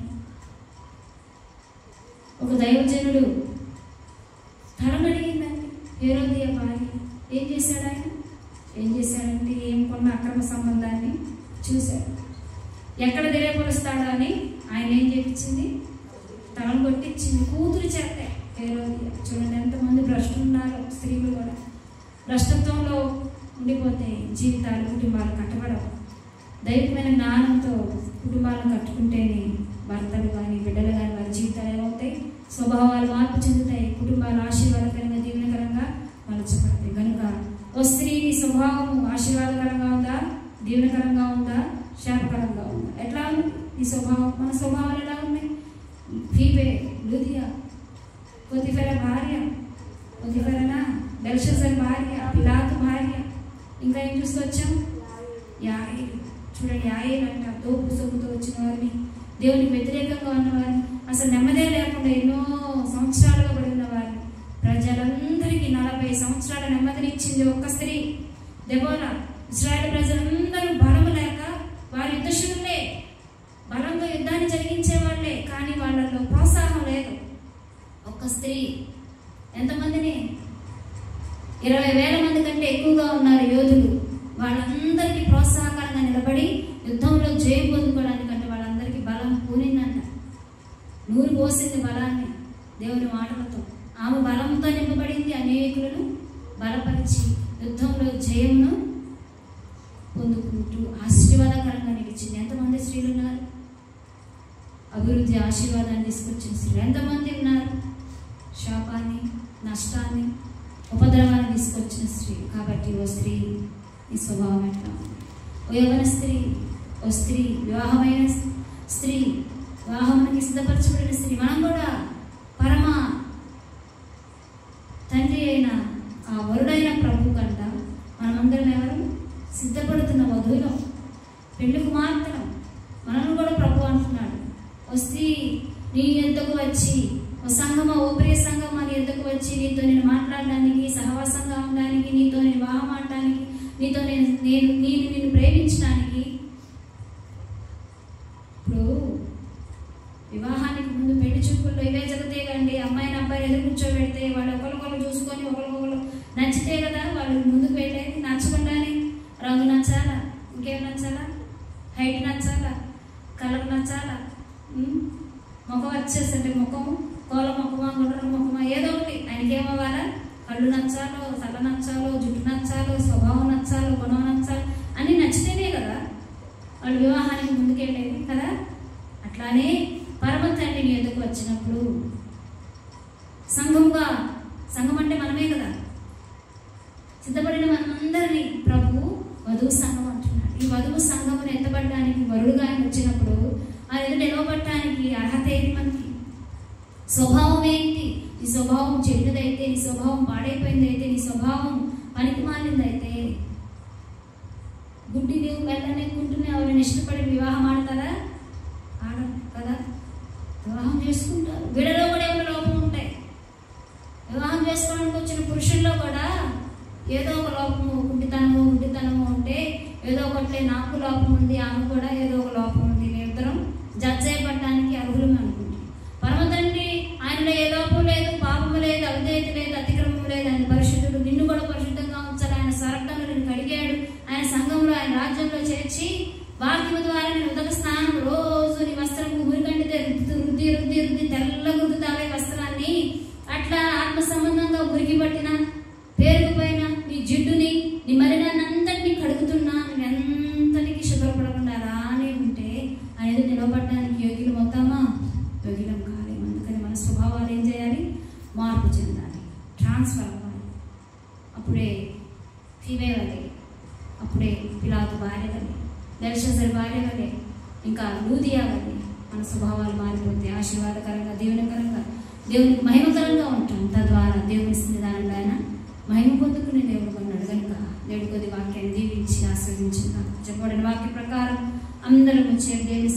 A: ఒక దైవజనుడు తలమడిగిందండి హేరోదియ భార్య. ఏం చేశాడు ఆయన? ఏం చేశాడంటే ఏం కొన్న అక్రమ సంబంధాన్ని చూశాడు. ఎక్కడ తెలియపరుస్తాడా అని ఆయన ఏం చేయించింది? తలను కొట్టించింది కూతురు చేస్తే. హేరోదియ చూడండి ఎంతమంది భ్రష్టులు ఉన్నారు. స్త్రీలు కూడా భ్రష్టత్వంలో ఉండిపోతే జీవితాలు కుటుంబాలు కట్టబడవు. దైవికమైన జ్ఞానంతో కుటుంబాలను కట్టుకుంటేనే భర్తలు కానీ బిడ్డలు కానీ వారి జీవితాలు ఏమవుతాయి? స్వభావాలు మార్పు చెందుతాయి. కుటుంబాలు ఆశీర్వాదకరంగా దీవెనకరంగా మలచబడతాయి. కనుక ఓ స్త్రీ నీ స్వభావం ఆశీర్వాదకరంగా ఉందా, దీవెనకరంగా ఉందా, శాపకరంగా ఉందా? ఎట్లా ఉంది నీ స్వభావం? మన స్వభావాలు ఎలా ఉన్నాయి? ఫీబే, లూదియా, పొతిఫెర భార్య, పొతిఫెరనా బెల్షస్సర్ భార్య, పిలాతు భార్య, ఇంకా ఏం చూసుకొచ్చాం? యాయేలు. చూడండి యాయేలు అంట తోపు సొమ్ముతో వచ్చిన వారిని, దేవునికి వ్యతిరేకంగా ఉన్నవారిని, అసలు నెమ్మదే లేకుండా ఎన్నో సంవత్సరాలుగా పడి ఉన్న వారిని, ప్రజలందరికీ 40 సంవత్సరాల నెమ్మదినిచ్చింది ఒక్క స్త్రీ దెబోరా. ఇశ్రాయేలు ప్రజలందరూ బలము లేక వారి యుద్ధశూరులే, బలంగా యుద్ధాన్ని జరిగించే వాళ్ళే, కానీ వాళ్ళలో ప్రోత్సాహం లేదు. ఒక్క స్త్రీ ఎంతమందిని? 20,000 మంది కంటే ఎక్కువగా ఉన్నారు యోధులు. వాళ్ళందరికీ ప్రోత్సాహకరంగా నిలబడి యుద్ధంలో జయం పొందుకోవడానికంటే వాళ్ళందరికీ బలం పూనిందంట. నూరు పోసింది బలాన్ని దేవుని మాటలతో. ఆమె బలంతో నింపబడింది, అనేకులను బలపరిచి యుద్ధంలో జయమును పొందుకుంటూ ఆశీర్వాదకరంగా నిలిచింది. ఎంతమంది స్త్రీలు ఉన్నారు? అభివృద్ధి ఆశీర్వాదాన్ని తీసుకొచ్చిన స్త్రీలు ఎంతమంది ఉన్నారు? శాపాన్ని, నష్టాన్ని, ఉపద్రవాన్ని తీసుకొచ్చిన స్త్రీ. కాబట్టి ఓ స్త్రీ నీ స్వభావం ఎట్లా ఉంది? ఓ యవ్వన స్త్రీ, ఓ స్త్రీ, వివాహమైన స్త్రీ, వివాహానికి సిద్ధపరచబడిన స్త్రీ, మనం కూడా పరమ తండ్రి అయిన ఆ వరుడైన ప్రభు కంట మనమందరం ఎవరు? సిద్ధపడుతున్న వధువులం, పెళ్లి కుమార్తెలం. మనల్ని కూడా ప్రభు అంటున్నాడు. ఓ స్త్రీ నీ యొద్దకు వచ్చి, ఓ సంగమా, ఓ ప్రియ సంగమా నీ యొద్దకు వచ్చి నీతో నేను మాట్లాడడానికి, సహవాసంగా ఉండడానికి, నీతో నేను వివాహం ఆడటానికి, నీతో నిన్ను ప్రేమించడానికి. ఇప్పుడు వివాహానికి ముందు పెళ్లి చూపుల్లో ఇవే జరుగుతాయి కండి. అమ్మాయిని అబ్బాయిని ఎదురు కూర్చోబెడితే వాళ్ళు ఒకరికొకరు చూసుకొని ఒకరికొకరు నచ్చితే కదా వాళ్ళు ముందుకు వెళ్ళేది. నచ్చకుండానే రంగు నచ్చాలా, ఇంకేం నచ్చాలా, హైట్ నచ్చాలా, కలర్ నచ్చాలా, ముఖం వచ్చేసంటే ముఖము కోల ముఖమా, గుండ్ర ముఖమా, ఏదో ఒకటి ఆయనకి ఏమవ్వాలా? కళ్ళు నచ్చాలో, తల నచ్చాలో, జుట్టు నచ్చాలో, స్వభావం నచ్చాలో, గుణం నచ్చాలో, అన్నీ నచ్చితేనే కదా వాళ్ళు వివాహానికి ముందుకెళ్ళేది కదా. అట్లానే పరమ తండ్రి నీ ఎదుకు వచ్చినప్పుడు సంఘంగా, సంఘం అంటే మనమే కదా, సిద్ధపడిన మనందరినీ ప్రభు వధువు సంఘం అంటున్నాడు. ఈ వధువు సంఘమును ఎత్తబడడానికి వరుడుగా ఆయన వచ్చినప్పుడు ఆ ఎదుట నిలవబడటానికి అర్హత ఏంటి? మనకి స్వభావం ఏంటి? నీ స్వభావం చెడ్డదైతే, నీ స్వభావం పాడైపోయిందైతే, నీ స్వభావం పనికి మాలిందైతే, గుడ్డి నీవు వెళ్ళనెక్కుంటూనే ఎవరైనా ఇష్టపడి వివాహం ఆడతారా? ఆడరు కదా. వివాహం చేసుకుంటారు. వీడలో కూడా ఏమైనా లోపం ఉంటాయి. వివాహం చేసుకోవడానికి వచ్చిన పురుషుల్లో కూడా ఏదో ఒక లోపము, గుడ్డితనము ఉంటే ఏదో ఒకటి నాకు లోపం ఉంది, ఆమె కూడా ఏదో ఒక లోపం ఉంది, మేమిద్దరం జడ్జ్ చేయబడటానికి అర్హులం అనుకుంటాం. పరమ తండ్రి ఆయనలో ఏ లోపం లేదు, పాపము లేదు, అవిధేయత లేదు, అతిక్రమం లేదు. ఆయన పరిశుద్ధుడు. నిన్ను కూడా పరిశుద్ధంగా ఉంచాలి. ఆయన స్వరక్తంలో నిన్ను కడిగాడు. ఆయన సంఘంలో, ఆయన రాజ్యంలో చేర్చి వాక్యము ద్వారా నేను ఉదక స్నానం రోజు నీ వస్త్రం మురికంటితే రుద్ది రుద్ది రుద్ది తెల్లగా రుద్దుతావే వస్త్రాన్ని. అట్లా ఆత్మ సంబంధంగా మురికి పట్టిన పేరుకుపోయిన నీ జిడ్డుని, నీ మలినాన్నంతటినీ కడుగుతున్నా, నేను ఎంతటికి శుభ్రపడకుండా రానే ఉంటే అనేది నిలబడడానికి యోగ్యులు మొత్తమా? యోగ్యులం కాలేము. అందుకని మన స్వభావాలు ఏం చేయాలి? మార్పు చెందాలి, ట్రాన్స్ఫర్ అవ్వాలి. అప్పుడే ఫీవే వలే, అప్పుడే పిలాతు భార్య వలే, బెల్షస్సర్ భార్య వలే, ఇంకా లూదియా వలే మన స్వభావాలు మారిపోతే ఆశీర్వాదకరంగా, దీవెనకరంగా, దేవునికి మహిమకరంగా ఉంటాం. తద్వారా దేవుని సన్నిధానంలో ఆయన మహిమ పొందుకునే దేవుడు కొన్నాడు. కనుక దేవుడి కొద్ది వాక్యాన్ని దీవించి ఆస్వాదించిన చెప్పబడిన వాక్య ప్రకారం అందరం వచ్చే దేవుని